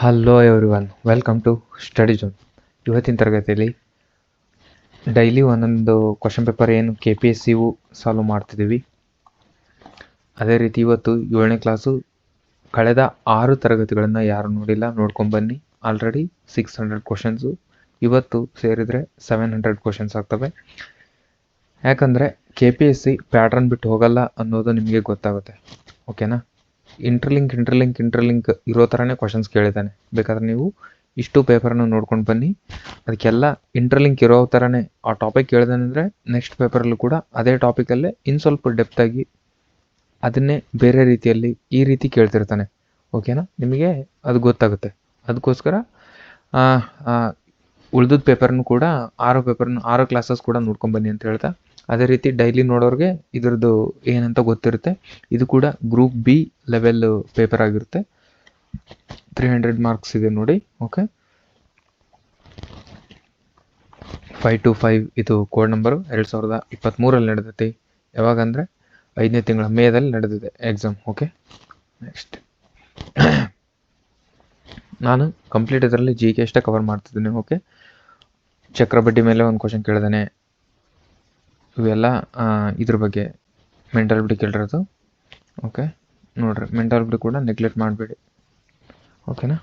Hello everyone, welcome to study zone. ಇವತ್ತಿನ ತರಗತಿಯಲ್ಲಿ daily ಒಂದೊಂದು ಕ್ವಶನ್ ಪೇಪರ್ ಏನು KPSCU ಸಾಲ್ವ್ ಮಾಡ್ತಿದ್ದೀವಿ. ಅದೇ ರೀತಿ ಇವತ್ತು 7ನೇ ಕ್ಲಾಸು ಕಳೆದ 6 ತರಗತಿಗಳನ್ನು ಯಾರು ನೋಡಿಲ್ಲ ನೋಡ್ಕೊಂಬನ್ನಿ. ಆಲ್ರೆಡಿ 600 ಕ್ವಶನ್ಸು, ಇವತ್ತು ಸೇರಿದರೆ 700 ಕ್ವಶನ್ಸ್ ಆಗ್ತವೆ. ಯಾಕಂದರೆ KPSC ಪ್ಯಾಟ್ರನ್ ಬಿಟ್ಟು ಹೋಗಲ್ಲ ಅನ್ನೋದು ನಿಮಗೆ ಗೊತ್ತಾಗುತ್ತೆ. ಓಕೆನಾ? ಇಂಟರ್ಲಿಂಕ್ ಇರೋ ಥರನೇ ಕ್ವಶನ್ಸ್ ಕೇಳಿದ್ದಾನೆ. ಬೇಕಾದ್ರೆ ನೀವು ಇಷ್ಟು ಪೇಪರ್ನ ನೋಡ್ಕೊಂಡು ಬನ್ನಿ. ಅದಕ್ಕೆಲ್ಲ ಇಂಟರ್ಲಿಂಕ್ ಇರೋ ಥರನೇ ಆ ಟಾಪಿಕ್ ಕೇಳಿದಾನೆ ಅಂದರೆ ನೆಕ್ಸ್ಟ್ ಪೇಪರಲ್ಲೂ ಕೂಡ ಅದೇ ಟಾಪಿಕಲ್ಲೇ ಇನ್ನು ಸ್ವಲ್ಪ ಡೆಪ್ತಾಗಿ ಅದನ್ನೇ ಬೇರೆ ರೀತಿಯಲ್ಲಿ ಈ ರೀತಿ ಕೇಳ್ತಿರ್ತಾನೆ. ಓಕೆನಾ? ನಿಮಗೆ ಅದು ಗೊತ್ತಾಗುತ್ತೆ. ಅದಕ್ಕೋಸ್ಕರ ಉಳಿದ ಪೇಪರ್ನು ಕೂಡ 6 ಕ್ಲಾಸಸ್ ಕೂಡ ನೋಡ್ಕೊಂಬನ್ನಿ ಅಂತ ಹೇಳ್ತಾ, ಅದೇ ರೀತಿ ಡೈಲಿ ನೋಡೋರಿಗೆ ಇದ್ರದ್ದು ಏನಂತ ಗೊತ್ತಿರುತ್ತೆ. ಇದು ಕೂಡ ಗ್ರೂಪ್ B ಲೆವೆಲ್ ಪೇಪರ್ ಆಗಿರುತ್ತೆ. 300 ಮಾರ್ಕ್ಸ್ ಇದೆ ನೋಡಿ. ಓಕೆ, 525 ಇದು ಕೋಡ್ ನಂಬರು. 2023 ನಡೆದೈತಿ. ಯಾವಾಗಂದರೆ 5ನೇ ತಿಂಗಳ ಮೇದಲ್ಲಿ ನಡೆದಿದೆ ಎಕ್ಸಾಮ್. ಓಕೆ, ನೆಕ್ಸ್ಟ್ ನಾನು ಕಂಪ್ಲೀಟ್ ಇದರಲ್ಲಿ GK ಅಷ್ಟೇ ಕವರ್ ಮಾಡ್ತಿದ್ದೀನಿ. ಓಕೆ, ಚಕ್ರಬಡ್ಡಿ ಮೇಲೆ ಒಂದು ಕ್ವಶನ್ ಕೇಳಿದಾನೆ. ಇವೆಲ್ಲ ಇದ್ರ ಬಗ್ಗೆ ಮೆಂಟಾಲಿಟಿ ಕೇಳಿರೋದು. ಓಕೆ, ನೋಡ್ರಿ, ಮೆಂಟಾಲಿಟಿ ಕೂಡ ನೆಗ್ಲೆಕ್ಟ್ ಮಾಡಬೇಡಿ. ಓಕೆನಾ?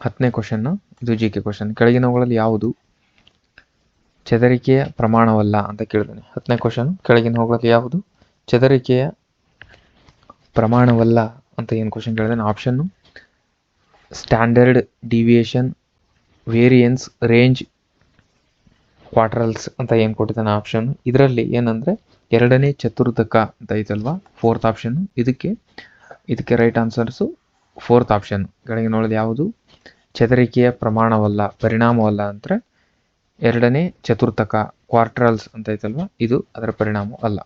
10ನೇ ಕ್ವಶನ್ನು, ಇದು GK ಕ್ವಶನ್. ಕೆಳಗಿನವುಗಳಲ್ಲಿ ಯಾವುದು ಚದರಿಕೆಯ ಪ್ರಮಾಣವಲ್ಲ ಅಂತ ಕೇಳಿದಾನೆ. 10ನೇ ಕ್ವಶನ್, ಕೆಳಗಿನವುಗಳಲ್ಲಿ ಯಾವುದು ಚದರಿಕೆಯ ಪ್ರಮಾಣವಲ್ಲ ಅಂತ ಏನು ಕ್ವಶನ್ ಕೇಳಿದಾನೆ? Option standard deviation, variance, range, quartiles ಅಂತ ಏನು ಕೊಟ್ಟಿದ್ದಾನೆ ಆಪ್ಷನ್. ಇದರಲ್ಲಿ ಏನಂದರೆ 2ನೇ ಚತುರ್ಧಕ ಅಂತ ಐತಲ್ವಾ, 4th ಆಪ್ಷನ್ನು. ಇದಕ್ಕೆ ರೈಟ್ ಆನ್ಸರ್ಸು 4th ಆಪ್ಷನ್. ಕೆಳಗೆ ನೋಡೋದು ಯಾವುದು ಚದರಿಕೆಯ ಪ್ರಮಾಣವಲ್ಲ, ಪರಿಣಾಮವಲ್ಲ ಅಂದರೆ 2ನೇ ಚತುರ್ಥಕ, ಕ್ವಾರ್ಟರಲ್ಸ್ ಅಂತ ಐತಲ್ವಾ, ಇದು ಅದರ ಪರಿಣಾಮ ಅಲ್ಲ.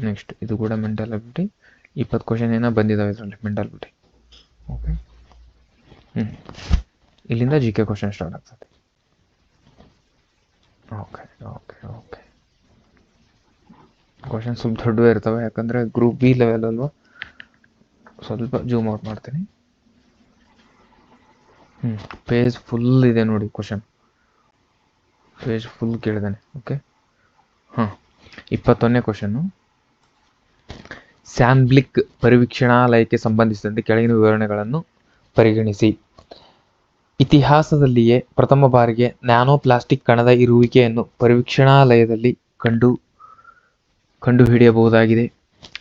ನೆಕ್ಸ್ಟ್ ಇದು ಕೂಡ ಮೆಂಟಲ್ ಅಬಿಲಿಟಿ. 20 ಕ್ವಶನ್ ಏನೋ ಬಂದಿದ್ದಾವೆ ಇದರಲ್ಲಿ ಮೆಂಟಲ್ ಅಬಿಲಿಟಿ. ಓಕೆ, ಇಲ್ಲಿಂದ GK ಕ್ವಶನ್ ಸ್ಟಾರ್ಟ್ ಆಗ್ತದೆ. ಓಕೆ ಓಕೆ ಓಕೆ ಕ್ವಶನ್ ಸ್ವಲ್ಪ ದೊಡ್ಡವೇ ಇರ್ತವೆ, ಯಾಕಂದರೆ ಗ್ರೂಪ್ B ಲೆವೆಲ್ ಅಲ್ವಾ. ಸ್ವಲ್ಪ ಜೂಮ್ ಔಟ್ ಮಾಡ್ತೀನಿ. ಪೇಜ್ ಫುಲ್ ಇದೆ ನೋಡಿ ಕ್ವಶನ್, ಪೇಜ್ ಫುಲ್ ಕೇಳಿದಾನೆ. ಓಕೆ, 21ನೇ ಕ್ವಶನ್ನು, ಸ್ಯಾನ್ಬ್ಲಿಕ್ ಪರಿವೀಕ್ಷಣಾಲಯಕ್ಕೆ ಸಂಬಂಧಿಸಿದಂತೆ ಕೆಳಗಿನ ವಿವರಣೆಗಳನ್ನು ಪರಿಗಣಿಸಿ. ಇತಿಹಾಸದಲ್ಲಿಯೇ ಪ್ರಥಮ ಬಾರಿಗೆ ನ್ಯಾನೋ ಪ್ಲಾಸ್ಟಿಕ್ ಕಣದ ಇರುವಿಕೆಯನ್ನು ಪರಿವೀಕ್ಷಣಾಲಯದಲ್ಲಿ ಕಂಡುಹಿಡಿಯಬಹುದಾಗಿದೆ.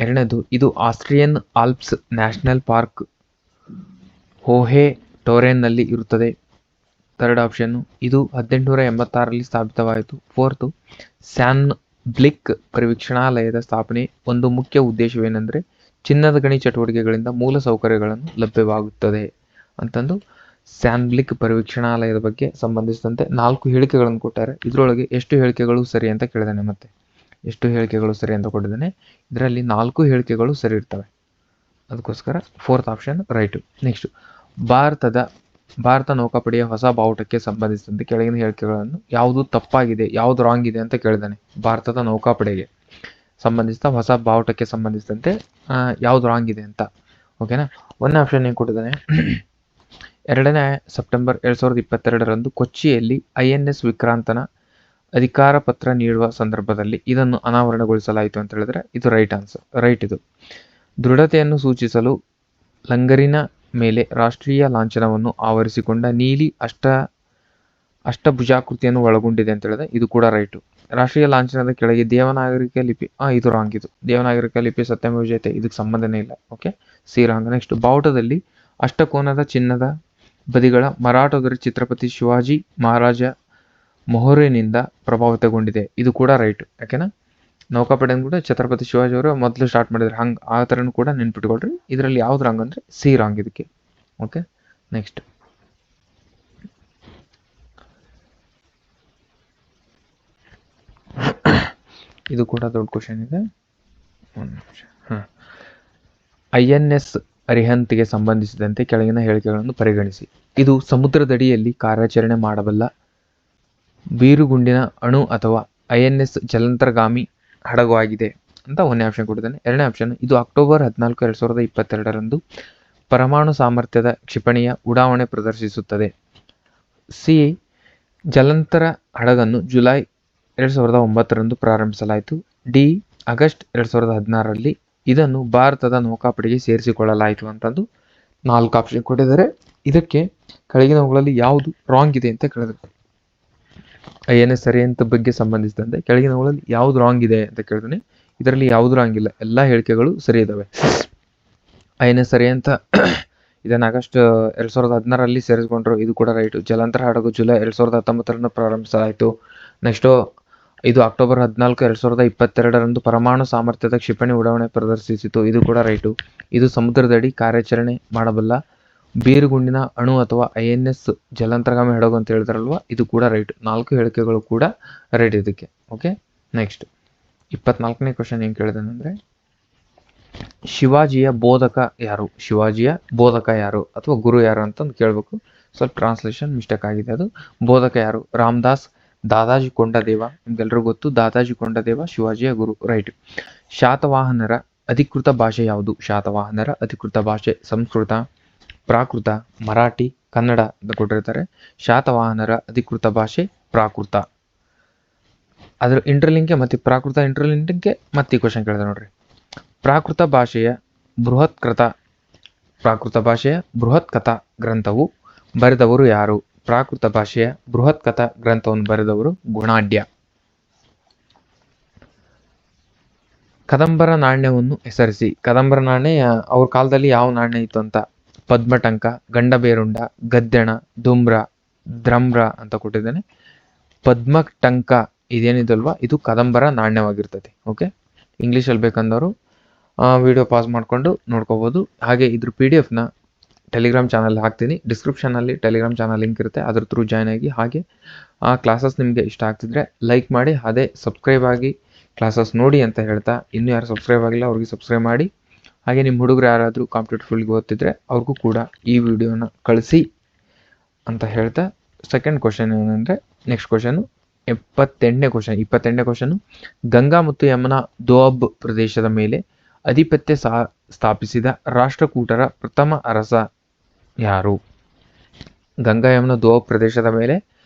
2ನೇದು, ಇದು ಆಸ್ಟ್ರಿಯನ್ ಆಲ್ಪ್ಸ್ ನ್ಯಾಷನಲ್ ಪಾರ್ಕ್ ಹೋಹೆ ಟೋರೆನ್ನಲ್ಲಿ ಇರುತ್ತದೆ. 3rd ಆಪ್ಷನ್ನು, ಇದು 1886ರಲ್ಲಿ ಸ್ಥಾಪಿತವಾಯಿತು. 4th, ಸ್ಯಾನ್ ಬ್ಲಿಕ್ ಪರಿವೀಕ್ಷಣಾಲಯದ ಸ್ಥಾಪನೆ ಒಂದು ಮುಖ್ಯ ಉದ್ದೇಶವೇನೆಂದರೆ ಚಿನ್ನದ ಗಣಿ ಚಟುವಟಿಕೆಗಳಿಂದ ಮೂಲ ಸೌಕರ್ಯಗಳನ್ನು ಲಭ್ಯವಾಗುತ್ತದೆ ಅಂತಂದು ಸ್ಯಾನ್ಬ್ಲಿಕ್ ಪರಿವೀಕ್ಷಣಾಲಯದ ಬಗ್ಗೆ ಸಂಬಂಧಿಸಿದಂತೆ 4 ಹೇಳಿಕೆಗಳನ್ನು ಕೊಟ್ಟಾರೆ. ಇದರೊಳಗೆ ಎಷ್ಟು ಹೇಳಿಕೆಗಳು ಸರಿ ಅಂತ ಕೇಳಿದಾನೆ. ಮತ್ತೆ ಎಷ್ಟು ಹೇಳಿಕೆಗಳು ಸರಿ ಅಂತ ಕೊಟ್ಟಿದ್ದಾನೆ. ಇದರಲ್ಲಿ 4 ಹೇಳಿಕೆಗಳು ಸರಿ ಇರ್ತವೆ. ಅದಕ್ಕೋಸ್ಕರ 4th option right. Next, Bharat ನೌಕಾಪಡೆಯ ಹೊಸ ಬಾವುಟಕ್ಕೆ ಸಂಬಂಧಿಸಿದಂತೆ ಕೆಳಗಿನ ಹೇಳಿಕೆಗಳನ್ನು ಯಾವುದು ತಪ್ಪಾಗಿದೆ, ಯಾವುದು ರಾಂಗ್ ಇದೆ ಅಂತ ಕೇಳಿದಾನೆ. ಭಾರತದ ನೌಕಾಪಡೆಗೆ ಸಂಬಂಧಿಸಿದ ಹೊಸ ಬಾವುಟಕ್ಕೆ ಸಂಬಂಧಿಸಿದಂತೆ ಯಾವುದು ರಾಂಗ್ ಇದೆ ಅಂತ. ಓಕೆನಾ? 1ನೇ ಆಪ್ಷನ್ ಏನು ಕೊಟ್ಟಿದ್ದಾನೆ? 2ನೇ ಸೆಪ್ಟೆಂಬರ್ 2022ರಂದು ಕೊಚ್ಚಿಯಲ್ಲಿ INS ವಿಕ್ರಾಂತನ ಅಧಿಕಾರ ಪತ್ರ ನೀಡುವ ಸಂದರ್ಭದಲ್ಲಿ ಇದನ್ನು ಅನಾವರಣಗೊಳಿಸಲಾಯಿತು ಅಂತ ಹೇಳಿದ್ರೆ ಇದು ರೈಟ್ ಆನ್ಸರ್, ರೈಟ್. ಇದು ದೃಢತೆಯನ್ನು ಸೂಚಿಸಲು ಲಂಗರಿನ ಮೇಲೆ ರಾಷ್ಟ್ರೀಯ ಲಾಂಛನವನ್ನು ಆವರಿಸಿಕೊಂಡ ನೀಲಿ ಅಷ್ಟಭುಜಾಕೃತಿಯನ್ನು ಒಳಗೊಂಡಿದೆ ಅಂತ ಹೇಳಿದ್ರೆ ಇದು ಕೂಡ ರೈಟು. ರಾಷ್ಟ್ರೀಯ ಲಾಂಛನದ ಕೆಳಗೆ ದೇವನಾಗರಿಕ ಲಿಪಿ, ಇದು ರಾಂಗ್. ಇದು ದೇವನಾಗರಿಕ ಲಿಪಿ ಸತ್ಯಮೇವ ಜಯತೆ, ಇದಕ್ಕೆ ಸಂಬಂಧನೇ ಇಲ್ಲ. Okay, C wrong. ನೆಕ್ಸ್ಟ್, ಬಾವುಟದಲ್ಲಿ ಅಷ್ಟಕೋನದ ಚಿನ್ನದ ಬದಿಗಳ ಮರಾಠದೊರೆ ಛತ್ರಪತಿ ಶಿವಾಜಿ ಮಹಾರಾಜ ಮೊಹರನಿಂದ ಪ್ರಭಾವಿತಗೊಂಡಿದೆ, ಇದು ಕೂಡ ರೈಟ್. ಯಾಕೆನಾ ನೌಕಾಪಡೆ ಕೂಡ ಛತ್ರಪತಿ ಶಿವಾಜಿ ಅವರು ಮೊದಲು ಸ್ಟಾರ್ಟ್ ಮಾಡಿದ್ರು, ಹಂಗೆ ಆ ಥರನೂ ಕೂಡ ನೆನ್ಪಿಟ್ಕೊಳ್ರಿ. ಇದರಲ್ಲಿ ಯಾವ್ದು ರಾಂಗ್ ಅಂದರೆ ಸಿ ರಾಂಗ್ ಇದಕ್ಕೆ. ಓಕೆ, ನೆಕ್ಸ್ಟ್, ಇದು ಕೂಡ ದೊಡ್ಡ ಕ್ವಶನ್ ಇದೆ. INS ಅರಿಹಂತ್ಗೆ ಸಂಬಂಧಿಸಿದಂತೆ ಕೆಳಗಿನ ಹೇಳಿಕೆಗಳನ್ನು ಪರಿಗಣಿಸಿ. ಇದು ಸಮುದ್ರದಡಿಯಲ್ಲಿ ಕಾರ್ಯಾಚರಣೆ ಮಾಡಬಲ್ಲ ಬೀರುಗುಂಡಿನ ಅಣು ಅಥವಾ INS ಜಲಾಂತರ್ಗಾಮಿ ಹಡಗು ಆಗಿದೆ ಅಂತ 1ನೇ ಆಪ್ಷನ್ ಕೊಟ್ಟಿದ್ದಾನೆ. 2ನೇ ಆಪ್ಷನ್, ಇದು ಅಕ್ಟೋಬರ್ 14, 2022ರಂದು ಪರಮಾಣು ಸಾಮರ್ಥ್ಯದ ಕ್ಷಿಪಣಿಯ ಉಡಾವಣೆ ಪ್ರದರ್ಶಿಸುತ್ತದೆ? ಸಿ. ಜಲಂತರ ಹಡಗನ್ನು ಜುಲೈ 2009ರಂದು ಪ್ರಾರಂಭಿಸಲಾಯಿತು. ಡಿ. ಆಗಸ್ಟ್ 2016ರಲ್ಲಿ ಇದನ್ನು ಭಾರತದ ನೌಕಾಪಡೆಗೆ ಸೇರಿಸಿಕೊಳ್ಳಲಾಯಿತು ಅಂತಂದು 4 ಆಪ್ಷನ್ ಕೊಟ್ಟಿದ್ದಾರೆ. ಇದಕ್ಕೆ ಕೆಳಗಿನವುಗಳಲ್ಲಿ ಯಾವುದು ರಾಂಗ್ ಇದೆ ಅಂತ ಕೇಳಿದ್ರು. INS ಸರಿಯಂತ ಬಗ್ಗೆ ಸಂಬಂಧಿಸಿದಂತೆ ಕೆಳಗಿನವುಗಳಲ್ಲಿ ಯಾವುದು ರಾಂಗ್ ಇದೆ ಅಂತ ಕೇಳಿದ್ರೆ ಇದರಲ್ಲಿ ಯಾವುದು ರಾಂಗ್ ಇಲ್ಲ, ಎಲ್ಲ ಹೇಳಿಕೆಗಳು ಸರಿ ಇದಾವೆ. INS ಸರಿಯಂತ ಇದನ್ನು ಆಗಸ್ಟ್ 2016ರಲ್ಲಿ ಸೇರಿಸಿಕೊಂಡ್ರು, ಇದು ಕೂಡ ರೈಟು. ಜಲಂತರ ಹಡಗು ಜುಲೈ 2019ರಂದು ಪ್ರಾರಂಭಿಸಲಾಯಿತು. ನೆಕ್ಸ್ಟು ಇದು ಅಕ್ಟೋಬರ್ 14, 2022ರಂದು ಪರಮಾಣು ಸಾಮರ್ಥ್ಯದ ಕ್ಷಿಪಣಿ ಉಡಾವಣೆ ಪ್ರದರ್ಶಿಸಿತು, ಇದು ಕೂಡ ರೈಟು. ಇದು ಸಮುದ್ರದಡಿ ಕಾರ್ಯಾಚರಣೆ ಮಾಡಬಲ್ಲ ಬೀರುಗುಂಡಿನ ಅಣು ಅಥವಾ INS ಜಲಾಂತರ್ಗಾಮಿ ಹಡಗು ಅಂತ ಹೇಳಿದಾರಲ್ವ, ಇದು ಕೂಡ ರೈಟ್. 4 ಹೇಳಿಕೆಗಳು ಕೂಡ ರೈಟ್ ಇದಕ್ಕೆ. ಓಕೆ, ನೆಕ್ಸ್ಟ್ 24ನೇ ಕ್ವಶನ್ ಏನು ಕೇಳಿದಾನಂದ್ರೆ, ಶಿವಾಜಿಯ ಬೋಧಕ ಯಾರು? ಶಿವಾಜಿಯ ಬೋಧಕ ಯಾರು ಅಥವಾ ಗುರು ಯಾರು ಅಂತಂದು ಕೇಳಬೇಕು. ಸ್ವಲ್ಪ ಟ್ರಾನ್ಸ್ಲೇಷನ್ ಮಿಸ್ಟೇಕ್ ಆಗಿದೆ. ಅದು ಬೋಧಕ ಯಾರು? ರಾಮದಾಸ್, ದಾದಾಜಿ ಕೊಂಡದೇವ, ನಿಮ್ಗೆಲ್ರಿಗೂ ಗೊತ್ತು ದಾದಾಜಿ ಕೊಂಡದೇವ ಶಿವಾಜಿಯ ಗುರು, ರೈಟ್. ಶಾತವಾಹನರ ಅಧಿಕೃತ ಭಾಷೆ ಯಾವುದು? ಶಾತವಾಹನರ ಅಧಿಕೃತ ಭಾಷೆ ಸಂಸ್ಕೃತ, ಪ್ರಾಕೃತ, ಮರಾಠಿ, ಕನ್ನಡ ಅಂತ ಕೊಟ್ಟಿರ್ತಾರೆ. ಶಾತವಾಹನರ ಅಧಿಕೃತ ಭಾಷೆ ಪ್ರಾಕೃತ. ಅದ್ರ ಇಂಟರ್ಲಿಂಕ್ಗೆ ಮತ್ತೆ ಪ್ರಾಕೃತ ಇಂಟರ್ಲಿಂಕ್ಗೆ ಮತ್ತೆ ಈ ಕ್ವಶನ್ ಕೇಳಿದೆ ನೋಡ್ರಿ. ಪ್ರಾಕೃತ ಭಾಷೆಯ ಬೃಹತ್ ಕಥಾ ಗ್ರಂಥವು ಬರೆದವರು ಯಾರು? ಪ್ರಾಕೃತ ಭಾಷೆಯ ಬೃಹತ್ ಕಥಾ ಗ್ರಂಥವನ್ನು ಬರೆದವರು ಗುಣಾಢ್ಯ. ಕದಂಬರ ನಾಣ್ಯವನ್ನು ಹೆಸರಿಸಿ. ಕದಂಬರ ನಾಣ್ಯ ಅವ್ರ ಕಾಲದಲ್ಲಿ ಯಾವ ನಾಣ್ಯ ಇತ್ತು ಅಂತ. ಪದ್ಮಟಂಕ, ಗಂಡಬೇರುಂಡ, ಗದ್ದೆಣ, ದುಮ್ರ, ದ್ರಮ್ರ ಅಂತ ಕೊಟ್ಟಿದ್ದೇನೆ. ಪದ್ಮಟಂಕ ಇದೇನಿದಲ್ವಾ ಇದು ಕದಂಬರ ನಾಣ್ಯವಾಗಿರ್ತದೆ. ಓಕೆ, ಇಂಗ್ಲೀಷಲ್ಲಿ ಬೇಕಂದವರು ವಿಡಿಯೋ ಪಾಸ್ ಮಾಡಿಕೊಂಡು ನೋಡ್ಕೋಬೋದು. ಹಾಗೆ ಇದ್ರ PDF ಟೆಲಿಗ್ರಾಮ್ ಚಾನಲ್ ಹಾಕ್ತೀನಿ. ಡಿಸ್ಕ್ರಿಪ್ಷನಲ್ಲಿ ಟೆಲಿಗ್ರಾಮ್ ಚಾನಲ್ ಲಿಂಕ್ ಇರುತ್ತೆ, ಅದ್ರ ಥ್ರೂ ಜಾಯ್ನ್ ಆಗಿ. ಹಾಗೆ ಆ ಕ್ಲಾಸಸ್ ನಿಮಗೆ ಇಷ್ಟ ಆಗ್ತಿದ್ರೆ ಲೈಕ್ ಮಾಡಿ, ಅದೇ ಸಬ್ಸ್ಕ್ರೈಬ್ ಆಗಿ ಕ್ಲಾಸಸ್ ನೋಡಿ ಅಂತ ಹೇಳ್ತಾ, ಇನ್ನೂ ಯಾರು ಸಬ್ಸ್ಕ್ರೈಬ್ ಆಗಿಲ್ಲ ಅವ್ರಿಗೆ ಸಬ್ಸ್ಕ್ರೈಬ್ ಮಾಡಿ. ಹಾಗೆ ನಿಮ್ಮ ಹುಡುಗರು ಯಾರಾದರೂ ಕಾಂಪಿಟೇಟಿವ್ ಫೀಲ್ಡ್ಗೆ ಓದ್ತಿದ್ರೆ ಅವ್ರಿಗೂ ಕೂಡ ಈ ವಿಡಿಯೋನ ಕಳಿಸಿ ಅಂತ ಹೇಳ್ತಾ, ಸೆಕೆಂಡ್ ಕ್ವಶನ್ ಏನಂದರೆ, ನೆಕ್ಸ್ಟ್ ಕ್ವಶನು 28ನೇ ಕ್ವಶನು, ಗಂಗಾ ಮತ್ತು ಯಮುನಾ ದೋಅಬ್ ಪ್ರದೇಶದ ಮೇಲೆ ಆಧಿಪತ್ಯ ಸ್ಥಾಪಿಸಿದ ರಾಷ್ಟ್ರಕೂಟರ ಪ್ರಥಮ ಅರಸ ಯಾರು? ಗಂಗಾ ಯಮುನಾ ದೋಅಬ್ ಪ್ರದೇಶದ ಮೇಲೆ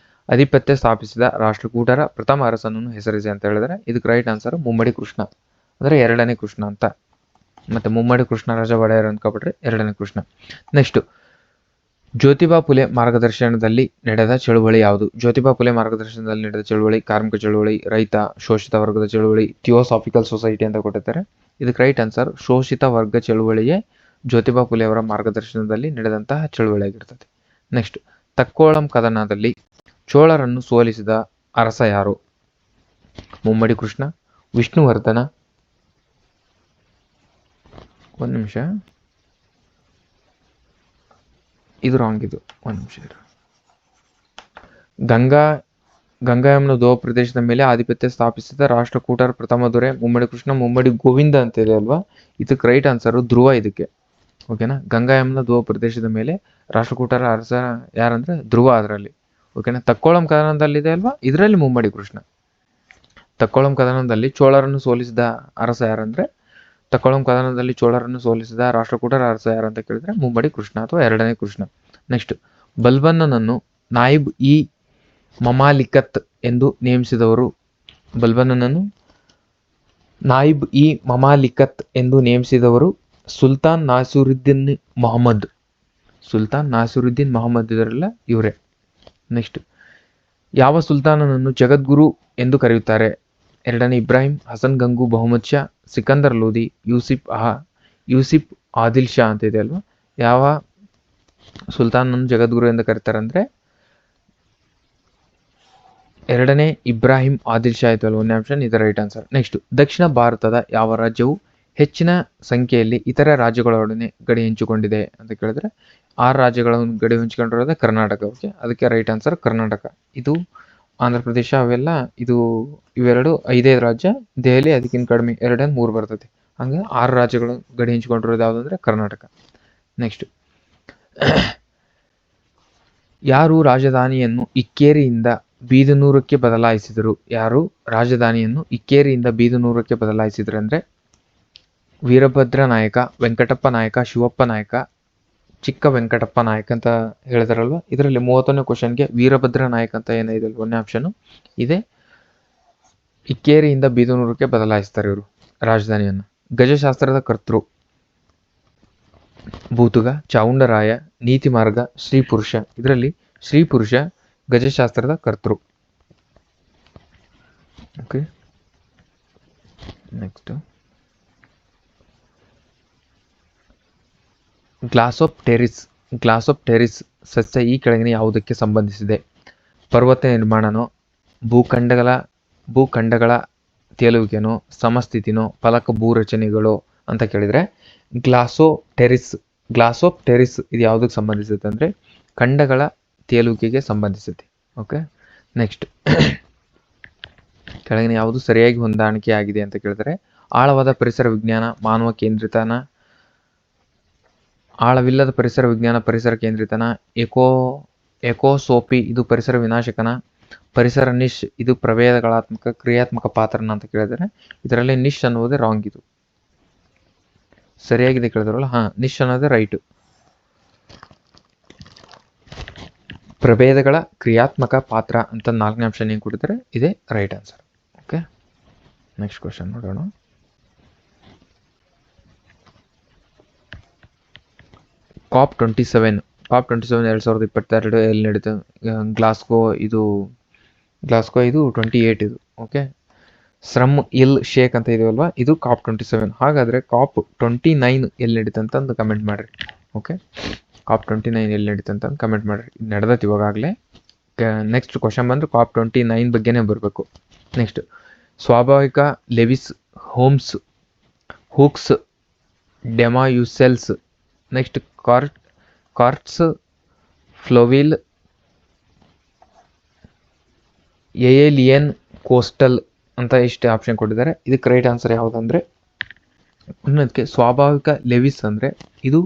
ಆಧಿಪತ್ಯ ಸ್ಥಾಪಿಸಿದ ರಾಷ್ಟ್ರಕೂಟರ ಪ್ರಥಮ ಅರಸನನ್ನು ಹೆಸರಿಸಿ ಅಂತ ಹೇಳಿದರೆ ಇದಕ್ಕೆ ರೈಟ್ ಆನ್ಸರ್ ಮುಮ್ಮಡಿ ಕೃಷ್ಣ, ಅಂದರೆ 2ನೇ ಕೃಷ್ಣ ಅಂತ. ಮತ್ತೆ ಮುಮ್ಮಡಿ ಕೃಷ್ಣರಾಜ ಒಡೆಯರ್ ಅಂದ್ಕೊಬಿಟ್ರೆ 2ನೇ ಕೃಷ್ಣ. ನೆಕ್ಸ್ಟ್, ಜ್ಯೋತಿಬಾ ಫುಲೆ ಮಾರ್ಗದರ್ಶನದಲ್ಲಿ ನಡೆದ ಚಳುವಳಿ ಯಾವುದು? ಜ್ಯೋತಿಬಾ ಫುಲೆ ಮಾರ್ಗದರ್ಶನದಲ್ಲಿ ನಡೆದ ಚಳುವಳಿ ಕಾರ್ಮಿಕ ಚಳುವಳಿ, ರೈತ, ಶೋಷಿತ ವರ್ಗದ ಚಳುವಳಿ, ಥಿಯೋಸಾಫಿಕಲ್ ಸೊಸೈಟಿ ಅಂತ ಕೊಟ್ಟಿದ್ದಾರೆ. ಇದಕ್ಕೆ ರೈಟ್ ಆನ್ಸರ್ ಶೋಷಿತ ವರ್ಗ ಚಳುವಳಿಯೇ ಜ್ಯೋತಿಬಾ ಫುಲೆ ಅವರ ಮಾರ್ಗದರ್ಶನದಲ್ಲಿ ನಡೆದಂತಹ ಚಳುವಳಿ ಆಗಿರ್ತದೆ. ನೆಕ್ಸ್ಟ್, ತಕ್ಕೋಳಂ ಕದನದಲ್ಲಿ ಚೋಳರನ್ನು ಸೋಲಿಸಿದ ಅರಸ ಯಾರು? ಮುಮ್ಮಡಿ ಕೃಷ್ಣ, ವಿಷ್ಣುವರ್ಧನ, ಒಂದು ನಿಮಿಷ ಇದು ರಾಂಗ್, ಇದು ಒಂದು ನಿಮಿಷ. ಗಂಗಾ ಯಮುನಾ ದೋಅಬ್ ಪ್ರದೇಶದ ಮೇಲೆ ಆಧಿಪತ್ಯ ಸ್ಥಾಪಿಸಿದ ರಾಷ್ಟ್ರಕೂಟರ ಪ್ರಥಮ ದೊರೆ ಮುಮ್ಮಡಿ ಕೃಷ್ಣ, ಮುಮ್ಮಡಿ ಗೋವಿಂದ ಅಂತ ಇದೆ ಅಲ್ವಾ, ಇದಕ್ಕೆ ರೈಟ್ ಆನ್ಸರು ಧ್ರುವ ಇದಕ್ಕೆ. ಓಕೆನಾ, ಗಂಗಾ ಯಮುನಾ ದೋಅಬ್ ಪ್ರದೇಶದ ಮೇಲೆ ರಾಷ್ಟ್ರಕೂಟರ ಅರಸ ಯಾರಂದ್ರೆ ಧ್ರುವ ಅದರಲ್ಲಿ. ಓಕೆನಾ, ತಕ್ಕೋಳಂ ಕದನದಲ್ಲಿದೆ ಅಲ್ವಾ, ಇದರಲ್ಲಿ ಮುಮ್ಮಡಿ ಕೃಷ್ಣ. ತಕ್ಕೋಳಂ ಕದನದಲ್ಲಿ ಚೋಳರನ್ನು ಸೋಲಿಸಿದ ಅರಸ ಯಾರಂದ್ರೆ, ತಕ್ಕೋಳಂ ಕದನದಲ್ಲಿ ಚೋಳರನ್ನು ಸೋಲಿಸಿದ ರಾಷ್ಟ್ರಕೂಟರ ಅರಸ ಯಾರಂತ ಕೇಳಿದ್ರೆ ಮುಮ್ಮಡಿ ಕೃಷ್ಣ ಅಥವಾ 2ನೇ ಕೃಷ್ಣ. ನೆಕ್ಸ್ಟ್, ಬಲ್ಬನ್ನನನ್ನು ನಾಯಿಬ್ ಇ ಮಮಾಲಿಕತ್ ಎಂದು ನೇಮಿಸಿದವರು? ಬಲ್ಬನ್ನನನ್ನು ನಾಯಿಬ್ ಇ ಮಮಾಲಿಕತ್ ಎಂದು ನೇಮಿಸಿದವರು ಸುಲ್ತಾನ್ ನಾಸಿರುದ್ದೀನ್ ಮೊಹಮ್ಮದ್. ಸುಲ್ತಾನ್ ನಾಸಿರುದ್ದೀನ್ ಮೊಹಮ್ಮದ್ ಇದರಲ್ಲ ಇವರೇ. ನೆಕ್ಸ್ಟ್, ಯಾವ ಸುಲ್ತಾನನನ್ನು ಜಗದ್ಗುರು ಎಂದು ಕರೆಯುತ್ತಾರೆ? 2ನೇ ಇಬ್ರಾಹಿಂ, ಹಸನ್ ಗಂಗು ಬಹುಮತ್ ಶಾ, ಸಿಕಂದರ್ ಲೋಧಿ, ಯೂಸಿಫ್ ಆದಿಲ್ ಶಾ ಅಂತ ಇದೆ ಅಲ್ವಾ. ಯಾವ ಸುಲ್ತಾನನ್ನು ಜಗದ್ಗುರು ಎಂದು ಕರೀತಾರೆ ಅಂದರೆ 2ನೇ ಇಬ್ರಾಹಿಂ ಆದಿಲ್ ಶಾ ಆಯ್ತು ಅಲ್ವ, 1ನೇ ಆಪ್ಷನ್ ಇದು ರೈಟ್ ಆನ್ಸರ್. ನೆಕ್ಸ್ಟ್, ದಕ್ಷಿಣ ಭಾರತದ ಯಾವ ರಾಜ್ಯವು ಹೆಚ್ಚಿನ ಸಂಖ್ಯೆಯಲ್ಲಿ ಇತರ ರಾಜ್ಯಗಳೊಡನೆ ಗಡಿ ಹಂಚಿಕೊಂಡಿದೆ ಅಂತ ಕೇಳಿದ್ರೆ 6 ರಾಜ್ಯಗಳನ್ನು ಗಡಿ ಹಂಚಿಕೊಂಡಿರೋದೇ ಕರ್ನಾಟಕ. ಓಕೆ, ಅದಕ್ಕೆ ರೈಟ್ ಆನ್ಸರ್ ಕರ್ನಾಟಕ. ಇದು ಆಂಧ್ರ ಪ್ರದೇಶ ಅವೆಲ್ಲ ಇವೆರಡು 5 ರಾಜ್ಯ, ದೆಹಲಿ ಅದಕ್ಕಿಂತ ಕಡಿಮೆ 2 3 ಬರ್ತದೆ. ಹಂಗೆ 6 ರಾಜ್ಯಗಳು ಗಡಿ ಹಂಚಿಕೊಂಡಿರೋದು ಯಾವುದಂದ್ರೆ ಕರ್ನಾಟಕ. ನೆಕ್ಸ್ಟ್, ಯಾರು ರಾಜಧಾನಿಯನ್ನು ಇಕ್ಕೇರಿಯಿಂದ ಬೀದನೂರಕ್ಕೆ ಬದಲಾಯಿಸಿದರು? ಯಾರು ರಾಜಧಾನಿಯನ್ನು ಇಕ್ಕೇರಿಯಿಂದ ಬೀದನೂರಕ್ಕೆ ಬದಲಾಯಿಸಿದ್ರು ಅಂದರೆ ವೀರಭದ್ರ ನಾಯಕ, ವೆಂಕಟಪ್ಪ ನಾಯಕ, ಶಿವಪ್ಪ ನಾಯಕ, ಚಿಕ್ಕ ವೆಂಕಟಪ್ಪ ನಾಯಕ್ ಅಂತ ಹೇಳಿದಾರಲ್ವ. ಇದರಲ್ಲಿ 30ನೇ ಕ್ವಶನ್ಗೆ ವೀರಭದ್ರ ನಾಯಕ್ ಅಂತ ಏನಿದೆ ಒಂದನೇ ಆಪ್ಷನ್ ಇದೆ. ಇಕ್ಕೇರಿಯಿಂದ ಬೀದನೂರಿಗೆ ಬದಲಾಯಿಸ್ತಾರೆ ಇವರು ರಾಜಧಾನಿಯನ್ನು. ಗಜಶಾಸ್ತ್ರದ ಕರ್ತೃ ಭೂತುಗ, ಚಾವುಂಡರಾಯ, ನೀತಿ ಮಾರ್ಗ, ಶ್ರೀ ಪುರುಷ. ಇದರಲ್ಲಿ ಶ್ರೀ ಪುರುಷ ಗಜಶಾಸ್ತ್ರದ ಕರ್ತೃ. ಓಕೆ, ನೆಕ್ಸ್ಟ್ ಗ್ಲಾಸೋಪ್ಟೆರಿಸ್ ಸಸ್ಯ ಈ ಕೆಳಗಿನ ಯಾವುದಕ್ಕೆ ಸಂಬಂಧಿಸಿದೆ? ಪರ್ವತ ನಿರ್ಮಾಣನೋ, ಭೂಖಂಡಗಳ ತೇಲುವಿಕೆನೋ, ಸಮಸ್ಥಿತಿನೋ, ಫಲಕ ಭೂರಚನೆಗಳೋ ಅಂತ ಕೇಳಿದರೆ ಗ್ಲಾಸೋಪ್ಟೆರಿಸ್ ಇದು ಯಾವುದಕ್ಕೆ ಸಂಬಂಧಿಸುತ್ತೆ ಅಂದರೆ ಖಂಡಗಳ ತೇಲುವಿಕೆಗೆ ಸಂಬಂಧಿಸುತ್ತೆ. ಓಕೆ, ನೆಕ್ಸ್ಟ್ ಕೆಳಗಿನ ಯಾವುದು ಸರಿಯಾಗಿ ಹೊಂದಾಣಿಕೆ ಆಗಿದೆ ಅಂತ ಕೇಳಿದರೆ ಆಳವಾದ ಪರಿಸರ ವಿಜ್ಞಾನ ಮಾನವ ಕೇಂದ್ರಿತನ, ಆಳವಿಲ್ಲದ ಪರಿಸರ ವಿಜ್ಞಾನ ಪರಿಸರ ಕೇಂದ್ರಿತನ, ಎಕೋಸೋಪಿ ಇದು ಪರಿಸರ ವಿನಾಶಕನ, ಪರಿಸರ ನಿಶ್ ಇದು ಪ್ರಭೇದಗಳಾತ್ಮಕ ಕ್ರಿಯಾತ್ಮಕ ಪಾತ್ರನ ಅಂತ ಕೇಳಿದರೆ ಇದರಲ್ಲಿ ನಿಶ್ ಅನ್ನುವುದೇ ರಾಂಗ್. ಇದು ಸರಿಯಾಗಿದೆ ಕೇಳಿದ್ರಲ್ಲ, ನಿಶ್ ಅನ್ನೋದೇ ರೈಟ್. ಪ್ರಭೇದಗಳ ಕ್ರಿಯಾತ್ಮಕ ಪಾತ್ರ ಅಂತ 4ನೇ ಆಪ್ಷನ್ ಏನು ಕೊಟ್ಟಿದ್ದಾರೆ, ಇದೇ right answer. Okay, next question ನೋಡೋಣ. COP27 2022 ಎಲ್ಲಿ ನಡೀತು? ಗ್ಲಾಸ್ಗೋ ಇದು 28 ಇದು. ಓಕೆ, ಶ್ರಮ್ ಇಲ್ ಶೇಕ್ ಅಂತ ಇದೆಯಲ್ವಾ, ಇದು COP27. ಹಾಗಾದರೆ COP29 ಎಲ್ಲಿ ನಡೀತು ಅಂತಂದು ಕಮೆಂಟ್ ಮಾಡಿರಿ. ಓಕೆ, COP29 ಎಲ್ಲಿ ನಡೀತು ಅಂತ ಕಮೆಂಟ್ ಮಾಡಿರಿ. ಇದು ನಡೆದೈತಿ ಇವಾಗಲೇ. ನೆಕ್ಸ್ಟ್ ಕ್ವಶನ್ ಬಂದರೆ COP29 ಬಗ್ಗೆನೇ ಬರಬೇಕು. ನೆಕ್ಸ್ಟ್ ಸ್ವಾಭಾವಿಕ levees hooks demoiselles, next karsts fluvial aeolian coastal ಅಂತ ಇಷ್ಟು ಆಪ್ಷನ್ ಕೊಟ್ಟಿದ್ದಾರೆ. ಇದಕ್ಕೆ ರೈಟ್ ಆನ್ಸರ್ ಯಾವುದಂದ್ರೆ ಇನ್ನೊಂದಕ್ಕೆ ಸ್ವಾಭಾವಿಕ ಲೆವಿಸ್ ಅಂದರೆ ಇದು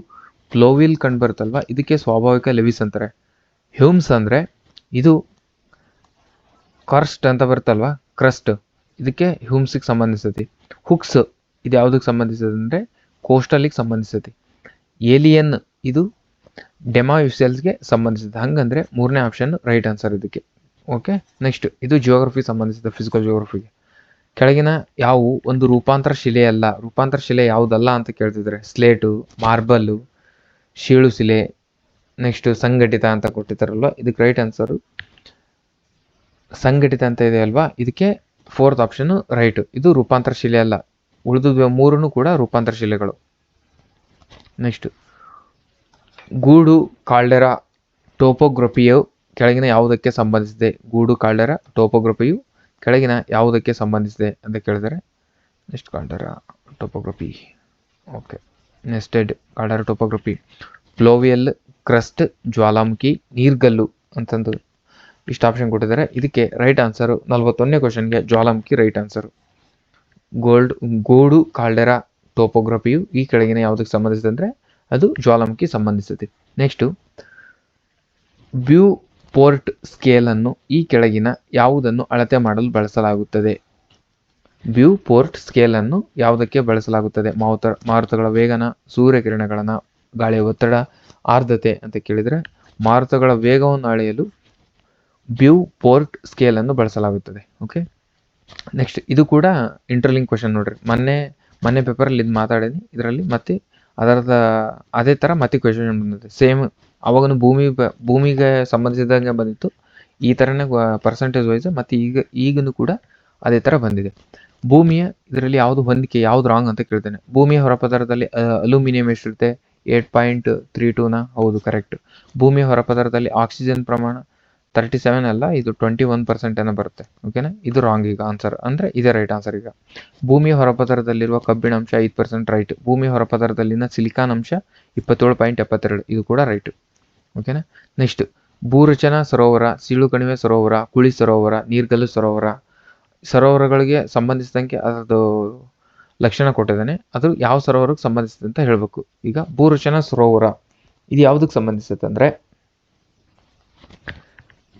ಫ್ಲೋವಿಲ್ ಕಂಡು ಬರುತ್ತಲ್ವ, ಇದಕ್ಕೆ ಸ್ವಾಭಾವಿಕ ಲೆವಿಸ್ ಅಂತಾರೆ. ಹ್ಯೂಮ್ಸ್ ಅಂದರೆ ಇದು ಕಾರ್ಸ್ಟ್ ಅಂತ ಬರುತ್ತಲ್ವ, ಕ್ರಸ್ಟ್, ಇದಕ್ಕೆ ಹ್ಯೂಮ್ಸಿಗೆ ಸಂಬಂಧಿಸತಿ. ಹುಕ್ಸ್ ಇದು ಯಾವುದಕ್ಕೆ ಸಂಬಂಧಿಸದೆ ಅಂದರೆ ಕೋಸ್ಟಲಿಗೆ ಸಂಬಂಧಿಸತಿ. ಏಲಿಯನ್ ಇದು ಡೆಮಾಯುಸೆಲ್ಸ್ಗೆ ಸಂಬಂಧಿಸಿದೆ. ಹಂಗಂದ್ರೆ 3ನೇ ಆಪ್ಷನ್ ರೈಟ್ ಆನ್ಸರ್ ಇದಕ್ಕೆ. ಓಕೆ, ನೆಕ್ಸ್ಟ್ ಇದು ಜಿಯೋಗ್ರಫಿ ಸಂಬಂಧಿಸಿದ, ಫಿಸಿಕಲ್ ಜಿಯೋಗ್ರಫಿಗೆ. ಕೆಳಗಿನ ಯಾವುವು ಒಂದು ರೂಪಾಂತರ ಶಿಲೆ ಅಲ್ಲ? ರೂಪಾಂತರ ಶಿಲೆ ಯಾವುದಲ್ಲ ಅಂತ ಕೇಳ್ತಿದ್ರೆ ಸ್ಲೇಟು, ಮಾರ್ಬಲ್ಲು, ಶೀಳು ಶಿಲೆ, ನೆಕ್ಸ್ಟ್ ಸಂಘಟಿತ ಅಂತ ಕೊಟ್ಟಿದ್ದಾರಲ್ವ, ಇದಕ್ಕೆ ರೈಟ್ ಆನ್ಸರು ಸಂಘಟಿತ ಅಂತ ಇದೆ ಅಲ್ವಾ, ಇದಕ್ಕೆ 4th ಆಪ್ಷನ್ ರೈಟ್. ಇದು ರೂಪಾಂತರ ಶಿಲೆ ಅಲ್ಲ, ಉಳಿದು 3 ಕೂಡ ರೂಪಾಂತರ ಶಿಲೆಗಳು. ನೆಕ್ಸ್ಟ್ ಗೂಡು ಕಾಲ್ಡೆರಾ ಟೋಪೋಗ್ರಫಿಯು ಕೆಳಗಿನ ಯಾವುದಕ್ಕೆ ಸಂಬಂಧಿಸಿದೆ? ಗೂಡು ಕಾಲ್ಡೆರಾ ಟೋಪೋಗ್ರಫಿಯು ಕೆಳಗಿನ ಯಾವುದಕ್ಕೆ ಸಂಬಂಧಿಸಿದೆ ಅಂತ ಕೇಳಿದರೆ next caldera topography. Okay, nested caldera topography, fluvial crust ಜ್ವಾಲಾಮುಖಿ, ನೀರ್ಗಲ್ಲು ಅಂತಂದು ಇಷ್ಟು ಆಪ್ಷನ್ ಕೊಟ್ಟಿದ್ದಾರೆ. ಇದಕ್ಕೆ ರೈಟ್ ಆನ್ಸರು 41ನೇ ಕ್ವಶನ್ಗೆ ಜ್ವಾಲಾಮುಖಿ ರೈಟ್ ಆನ್ಸರು. ಗೂಡು ಕಾಲ್ಡೆರಾ ಟೋಪೋಗ್ರಫಿಯು ಈ ಕೆಳಗಿನ ಯಾವುದಕ್ಕೆ ಸಂಬಂಧಿಸಿದೆ ಅಂದರೆ ಅದು ಜ್ವಾಲಾಮುಖಿ ಸಂಬಂಧಿಸುತ್ತೆ. ನೆಕ್ಸ್ಟು ವ್ಯೂ ಪೋರ್ಟ್ ಸ್ಕೇಲ್ ಅನ್ನು ಈ ಕೆಳಗಿನ ಯಾವುದನ್ನು ಅಳತೆ ಮಾಡಲು ಬಳಸಲಾಗುತ್ತದೆ? ವ್ಯೂ ಪೋರ್ಟ್ ಸ್ಕೇಲ್ ಅನ್ನು ಯಾವುದಕ್ಕೆ ಬಳಸಲಾಗುತ್ತದೆ? ಮಾರುತಗಳ ವೇಗನ, ಸೂರ್ಯಕಿರಣಗಳನ್ನ, ಗಾಳಿಯ ಒತ್ತಡ, ಆರ್ದ್ರತೆ ಅಂತ ಕೇಳಿದರೆ ಮಾರುತಗಳ ವೇಗವನ್ನು ಅಳೆಯಲು ವ್ಯೂ ಪೋರ್ಟ್ ಸ್ಕೇಲ್ ಅನ್ನು ಬಳಸಲಾಗುತ್ತದೆ. ಓಕೆ, ನೆಕ್ಸ್ಟ್ ಇದು ಕೂಡ ಇಂಟರ್ಲಿಂಕ್ ಕ್ವಶನ್ ನೋಡ್ರಿ. ಮೊನ್ನೆ ಪೇಪರಲ್ಲಿ ಇದು ಮಾತಾಡೀನಿ, ಇದರಲ್ಲಿ ಮತ್ತೆ ಅದೇ ಥರ ಮತ್ತೆ ಕ್ವೆಶನ್ ಬಂದಿದೆ. ಸೇಮ್ ಅವಾಗನು ಭೂಮಿಗೆ ಸಂಬಂಧಿಸಿದಂಗೆ ಬಂದಿತ್ತು, ಈ ಥರನೇ ಪರ್ಸೆಂಟೇಜ್ ವೈಸ್ ಮತ್ತು ಈಗನೂ ಕೂಡ ಅದೇ ಥರ ಬಂದಿದೆ. ಭೂಮಿಯ ಇದರಲ್ಲಿ ಯಾವುದು ಹೊಂದಿಕೆ, ಯಾವುದು ರಾಂಗ್ ಅಂತ ಕೇಳ್ತೇನೆ. ಭೂಮಿಯ ಹೊರಪದರದಲ್ಲಿ ಅಲ್ಯೂಮಿನಿಯಂ ಎಷ್ಟಿರುತ್ತೆ? 8.32 ಹೌದು, ಕರೆಕ್ಟ್. ಭೂಮಿಯ ಹೊರಪದರದಲ್ಲಿ ಆಕ್ಸಿಜನ್ ಪ್ರಮಾಣ 37 ಅಲ್ಲ, ಇದು 21% ಏನೋ ಬರುತ್ತೆ. ಓಕೆನಾ, ಇದು ರಾಂಗ್ ಈಗ ಆನ್ಸರ್, ಅಂದರೆ ಇದೇ ರೈಟ್ ಆನ್ಸರ್. ಈಗ ಭೂಮಿಯ ಹೊರಪದರದಲ್ಲಿರುವ ಕಬ್ಬಿಣ ಅಂಶ 5% ರೈಟ್. ಭೂಮಿಯ ಹೊರಪದರದಲ್ಲಿನ ಸಿಲಿಕಾನ್ ಅಂಶ 27.72 ಇದು ಕೂಡ ರೈಟ್. ಓಕೆನಾ, ನೆಕ್ಸ್ಟ್ ಭೂರಚನಾ ಸರೋವರ, ಸೀಳು ಕಣಿವೆ ಸರೋವರ, ಕುಳಿ ಸರೋವರ, ನೀರ್ಗಲ್ಲು ಸರೋವರಗಳಿಗೆ ಸಂಬಂಧಿಸಿದಂಗೆ ಅದರದ್ದು ಲಕ್ಷಣ ಕೊಟ್ಟಿದ್ದಾನೆ. ಅದು ಯಾವ ಸರೋವರಕ್ಕೆ ಸಂಬಂಧಿಸಿದೆ ಅಂತ ಹೇಳಬೇಕು. ಈಗ ಭೂರಚನಾ ಸರೋವರ ಇದು ಯಾವುದಕ್ಕೆ ಸಂಬಂಧಿಸುತ್ತೆ ಅಂದರೆ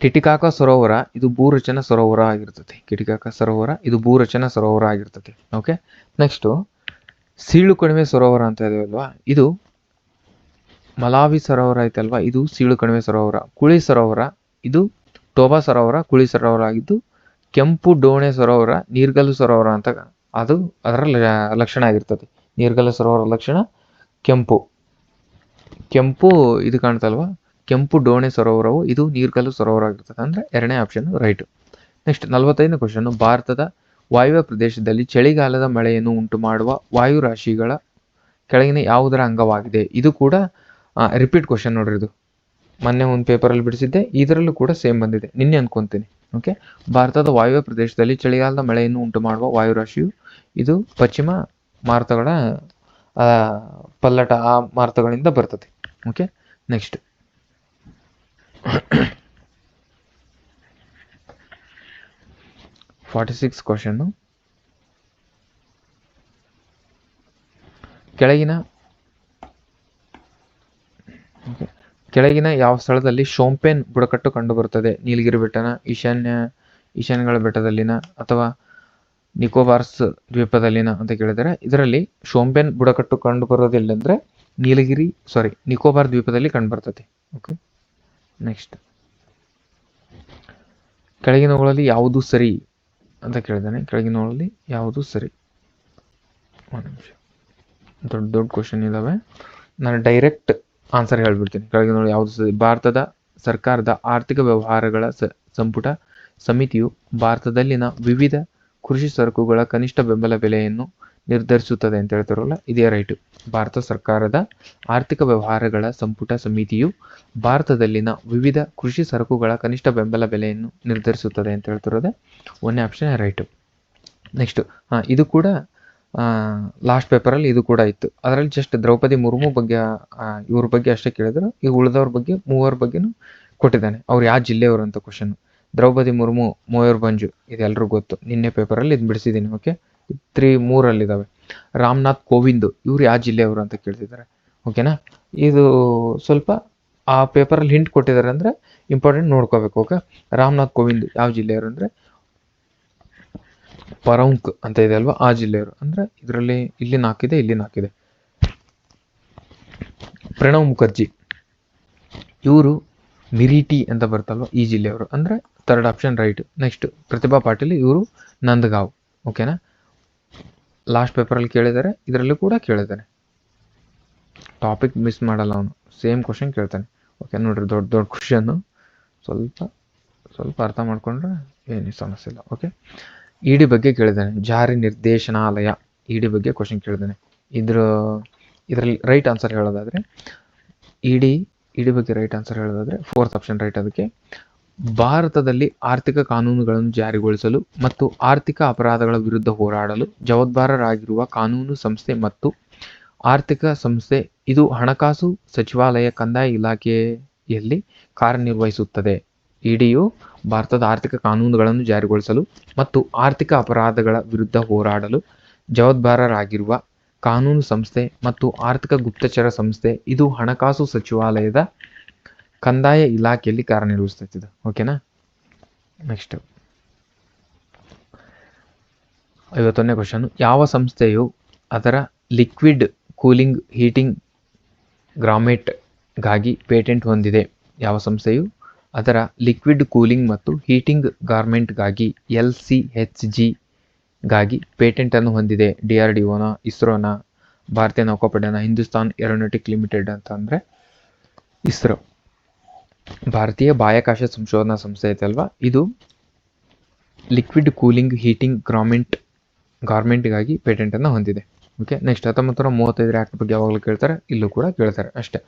ಟಿಟಿಕಾಕ ಸರೋವರ, ಇದು ಭೂರಚನಾ ಸರೋವರ ಆಗಿರ್ತದೆ. ಟಿಟಿಕಾಕ ಸರೋವರ ಇದು ಭೂರಚನಾ ಸರೋವರ ಆಗಿರ್ತದೆ. ಓಕೆ, ನೆಕ್ಸ್ಟು ಸೀಳು ಕಣಿವೆ ಸರೋವರ ಅಂತ ಇದೆಯಲ್ವಾ, ಇದು ಮಲಾವಿ ಸರೋವರ ಐತಲ್ವಾ, ಇದು ಸೀಳು ಕಣಿವೆ ಸರೋವರ. ಕುಳಿ ಸರೋವರ ಇದು ಟೋಬಾ ಸರೋವರ, ಕುಳಿ ಸರೋವರ ಆಗಿದ್ದು. ಕೆಂಪು ಡೋಣೆ ಸರೋವರ ನೀರ್ಗಲ್ಲು ಸರೋವರ ಅಂತ ಅದು ಅದರ ಲಕ್ಷಣ ಆಗಿರ್ತದೆ. ನೀರ್ಗಲ್ಲು ಸರೋವರ ಲಕ್ಷಣ ಕೆಂಪು ಇದು ಕಾಣ್ತಲ್ವಾ, ಕೆಂಪು ಡೋಣೆ ಸರೋವರವು ಇದು ನೀರ್ಗಲ್ಲು ಸರೋವರ ಆಗಿರ್ತದೆ. ಅಂದ್ರೆ ಎರಡನೇ ಆಪ್ಷನ್ ರೈಟ್. ನೆಕ್ಸ್ಟ್ 45ನೇ ಕ್ವಶನ್, ಭಾರತದ ವಾಯುವ್ಯ ಪ್ರದೇಶದಲ್ಲಿ ಚಳಿಗಾಲದ ಮಳೆಯನ್ನು ಉಂಟು ಮಾಡುವ ವಾಯುರಾಶಿಗಳ ಕೆಳಗಿನ ಯಾವುದರ ಅಂಗವಾಗಿದೆ? ಇದು ಕೂಡ ರಿಪೀಟ್ ಕ್ವಶನ್ ನೋಡ್ರಿ. ಇದು ಮೊನ್ನೆ ಒಂದು ಪೇಪರಲ್ಲಿ ಬಿಡಿಸಿದ್ದೆ, ಇದರಲ್ಲೂ ಕೂಡ ಸೇಮ್ ಬಂದಿದೆ, ನಿನ್ನೆ ಅನ್ಕೊಂತೀನಿ. ಓಕೆ, ಭಾರತದ ವಾಯುವ್ಯ ಪ್ರದೇಶದಲ್ಲಿ ಚಳಿಗಾಲದ ಮಳೆಯನ್ನು ಉಂಟು ಮಾಡುವ ವಾಯುರಾಶಿಯು ಇದು ಪಶ್ಚಿಮ ಮಾರುತಗಳ ಪಲ್ಲಟ ಆ ಮಾರುತಗಳಿಂದ ಬರ್ತದೆ. ಓಕೆ, ನೆಕ್ಸ್ಟ್ 46 ಕ್ವಶನ್, ಕೆಳಗಿನ ಯಾವ ಸ್ಥಳದಲ್ಲಿ ಶೋಂಪೇನ್ ಬುಡಕಟ್ಟು ಕಂಡುಬರುತ್ತದೆ? ನೀಲಗಿರಿ ಬೆಟ್ಟನ, ಈಶಾನ್ಯಗಳ ಬೆಟ್ಟದಲ್ಲಿನ, ಅಥವಾ ನಿಕೋಬಾರ್ಸ್ ದ್ವೀಪದಲ್ಲಿನ ಅಂತ ಕೇಳಿದರೆ, ಇದರಲ್ಲಿ ಶೋಂಪೇನ್ ಬುಡಕಟ್ಟು ಕಂಡು ಬರೋದಿಲ್ಲಂದ್ರೆ ನಿಕೋಬಾರ್ ದ್ವೀಪದಲ್ಲಿ ಕಂಡು ಬರ್ತದೆ. ಓಕೆ, ನೆಕ್ಸ್ಟ್ ಕೆಳಗಿನವುಗಳಲ್ಲಿ ಯಾವುದು ಸರಿ ಅಂತ ಕೇಳಿದ್ದಾನೆ. ಕೆಳಗಿನವುಗಳಲ್ಲಿ ಯಾವುದು ಸರಿ? ಒಂದು ನಿಮಿಷ, ದೊಡ್ಡ ಕ್ವಶನ್ ಇದಾವೆ, ನಾನು ಡೈರೆಕ್ಟ್ ಆನ್ಸರ್ ಹೇಳ್ಬಿಡ್ತೀನಿ. ಕೆಳಗಿನವುಗಳಲ್ಲಿ ಯಾವುದು ಸರಿ? ಭಾರತದ ಸರ್ಕಾರದ ಆರ್ಥಿಕ ವ್ಯವಹಾರಗಳ ಸಂಪುಟ ಸಮಿತಿಯು ಭಾರತದಲ್ಲಿನ ವಿವಿಧ ಕೃಷಿ ಸರಕುಗಳ ಕನಿಷ್ಠ ಬೆಂಬಲ ಬೆಲೆಯನ್ನು ನಿರ್ಧರಿಸುತ್ತದೆ ಅಂತ ಹೇಳ್ತಾರಲ್ಲ, ಇದೇ ರೈಟ್. ಭಾರತ ಸರ್ಕಾರದ ಆರ್ಥಿಕ ವ್ಯವಹಾರಗಳ ಸಂಪುಟ ಸಮಿತಿಯು ಭಾರತದಲ್ಲಿನ ವಿವಿಧ ಕೃಷಿ ಸರಕುಗಳ ಕನಿಷ್ಠ ಬೆಂಬಲ ಬೆಲೆಯನ್ನು ನಿರ್ಧರಿಸುತ್ತದೆ ಅಂತ ಹೇಳ್ತಿರೋದೆ ಒಂದೇ ಆಪ್ಷನ್ ರೈಟ್. ನೆಕ್ಸ್ಟ್ ಇದು ಕೂಡ ಲಾಸ್ಟ್ ಪೇಪರಲ್ಲಿ ಇದು ಕೂಡ ಇತ್ತು. ಅದರಲ್ಲಿ ಜಸ್ಟ್ ದ್ರೌಪದಿ ಮುರ್ಮು ಬಗ್ಗೆ ಇವ್ರ ಬಗ್ಗೆ ಅಷ್ಟೇ ಕೇಳಿದ್ರು. ಈಗ ಉಳಿದವ್ರ ಬಗ್ಗೆ ಮೂವರ ಬಗ್ಗೆನೂ ಕೊಟ್ಟಿದ್ದಾನೆ. ಅವ್ರು ಯಾವ ಜಿಲ್ಲೆಯವರು ಅಂತ ಕ್ವಶನ್. ದ್ರೌಪದಿ ಮುರ್ಮು, ಮಯೂರ್ಭಂಜ್ ಇದೆಲ್ಲರೂ ಗೊತ್ತು, ನಿನ್ನೆ ಪೇಪರಲ್ಲಿ ಇದು ಬಿಡಿಸಿದ್ದೀನಿ. ಓಕೆ, 3 ಇದಾವೆ. ರಾಮನಾಥ್ ಕೋವಿಂದ್ ಇವ್ರು ಯಾವ ಜಿಲ್ಲೆಯವರು ಅಂತ ಕೇಳ್ತಿದ್ದಾರೆ. ಓಕೆನಾ, ಇದು ಸ್ವಲ್ಪ ಆ ಪೇಪರಲ್ಲಿ ಹಿಂಟ್ ಕೊಟ್ಟಿದ್ದಾರೆ ಅಂದರೆ ಇಂಪಾರ್ಟೆಂಟ್ ನೋಡ್ಕೋಬೇಕು. ಓಕೆ, ರಾಮನಾಥ್ ಕೋವಿಂದ್ ಯಾವ ಜಿಲ್ಲೆಯವರು ಅಂದರೆ ಪರೌಂಕ್ ಅಂತ ಇದೆ ಅಲ್ವಾ, ಆ ಜಿಲ್ಲೆಯವರು. ಅಂದರೆ ಇದರಲ್ಲಿ ಇಲ್ಲಿ 4 ಇದೆ, ಇಲ್ಲಿ 4 ಇದೆ. ಪ್ರಣವ್ ಮುಖರ್ಜಿ ಇವರು ಮಿರಿಟಿ ಅಂತ ಬರ್ತಲ್ವ, ಈ ಜಿಲ್ಲೆಯವರು. ಅಂದರೆ 3rd option right. Next Pratibha Patil ಇವರು ನಂದಗಾಂವ್. ಓಕೆನಾ, ಲಾಸ್ಟ್ ಪೇಪರಲ್ಲಿ ಕೇಳಿದ್ದಾರೆ, ಇದರಲ್ಲೂ ಕೂಡ ಕೇಳಿದ್ದಾನೆ. ಟಾಪಿಕ್ ಮಿಸ್ ಮಾಡಲ್ಲ ಅವನು, ಸೇಮ್ ಕ್ವಶನ್ ಕೇಳ್ತಾನೆ. ಓಕೆ ನೋಡ್ರಿ, ದೊಡ್ಡ ಕ್ವಶನ್ನು, ಸ್ವಲ್ಪ ಅರ್ಥ ಮಾಡ್ಕೊಂಡ್ರೆ ಏನು ಸಮಸ್ಯೆ ಇಲ್ಲ. ಓಕೆ, ಇಡಿ ಬಗ್ಗೆ ಕೇಳಿದ್ದಾನೆ, ಜಾರಿ ನಿರ್ದೇಶನಾಲಯ ಇಡಿ ಬಗ್ಗೆ ಕ್ವಶನ್ ಕೇಳಿದ್ದಾನೆ. ಇದರಲ್ಲಿ ರೈಟ್ ಆನ್ಸರ್ ಹೇಳೋದಾದರೆ ಇಡಿ ಬಗ್ಗೆ ರೈಟ್ ಆನ್ಸರ್ ಹೇಳೋದಾದರೆ 4th ಆಪ್ಷನ್ ರೈಟ್. ಅದಕ್ಕೆ ಭಾರತದಲ್ಲಿ ಆರ್ಥಿಕ ಕಾನೂನುಗಳನ್ನು ಜಾರಿಗೊಳಿಸಲು ಮತ್ತು ಆರ್ಥಿಕ ಅಪರಾಧಗಳ ವಿರುದ್ಧ ಹೋರಾಡಲು ಜವಾಬ್ದಾರರಾಗಿರುವ ಕಾನೂನು ಸಂಸ್ಥೆ ಮತ್ತು ಆರ್ಥಿಕ ಸಂಸ್ಥೆ ಇದು ಹಣಕಾಸು ಸಚಿವಾಲಯ ಕಂದಾಯ ಇಲಾಖೆಯಲ್ಲಿ ಕಾರ್ಯನಿರ್ವಹಿಸುತ್ತದೆ. ಇಡಿಯು ಭಾರತದ ಆರ್ಥಿಕ ಕಾನೂನುಗಳನ್ನು ಜಾರಿಗೊಳಿಸಲು ಮತ್ತು ಆರ್ಥಿಕ ಅಪರಾಧಗಳ ವಿರುದ್ಧ ಹೋರಾಡಲು ಜವಾಬ್ದಾರರಾಗಿರುವ ಕಾನೂನು ಸಂಸ್ಥೆ ಮತ್ತು ಆರ್ಥಿಕ ಗುಪ್ತಚರ ಸಂಸ್ಥೆ ಇದು ಹಣಕಾಸು ಸಚಿವಾಲಯದ ಕಂದಾಯ ಇಲಾಖೆಯಲ್ಲಿ ಕಾರ್ಯನಿರ್ವಹಿಸುತ್ತದೆ. ಓಕೆನಾ, ನೆಕ್ಸ್ಟ್ 51ನೇ ಕ್ವಶನ್, ಯಾವ ಸಂಸ್ಥೆಯು ಅದರ ಲಿಕ್ವಿಡ್ ಕೂಲಿಂಗ್ ಹೀಟಿಂಗ್ ಗ್ರಾರ್ಮೆಂಟ್ಗಾಗಿ ಪೇಟೆಂಟ್ ಹೊಂದಿದೆ? ಯಾವ ಸಂಸ್ಥೆಯು ಅದರ ಲಿಕ್ವಿಡ್ ಕೂಲಿಂಗ್ ಮತ್ತು ಹೀಟಿಂಗ್ ಗಾರ್ಮೆಂಟ್ಗಾಗಿ LCHG ಗಾಗಿ ಪೇಟೆಂಟ್ ಅನ್ನು ಹೊಂದಿದೆ? DRDOನ, ಇಸ್ರೋನ, ಭಾರತೀಯ ನೌಕಾಪಡೆನ, ಹಿಂದೂಸ್ತಾನ್ ಏರೋನಾಟಿಕ್ ಲಿಮಿಟೆಡ್ ಅಂತ ಅಂದರೆ ಇಸ್ರೋ. ಭಾರತೀಯ ಬಾಹ್ಯಾಕಾಶ ಸಂಶೋಧನಾ ಸಂಸ್ಥೆ ಐತಲ್ವಾ, ಇದು ಲಿಕ್ವಿಡ್ ಕೂಲಿಂಗ್ ಹೀಟಿಂಗ್ ಗಾರ್ಮೆಂಟ್ಗಾಗಿ ಪೇಟೆಂಟನ್ನು ಹೊಂದಿದೆ. ಓಕೆ, ನೆಕ್ಸ್ಟ್ 1935 ಆ್ಯಕ್ಟ್ ಬಗ್ಗೆ ಯಾವಾಗಲೂ ಕೇಳ್ತಾರೆ, ಇಲ್ಲೂ ಕೂಡ ಕೇಳ್ತಾರೆ ಅಷ್ಟೇ.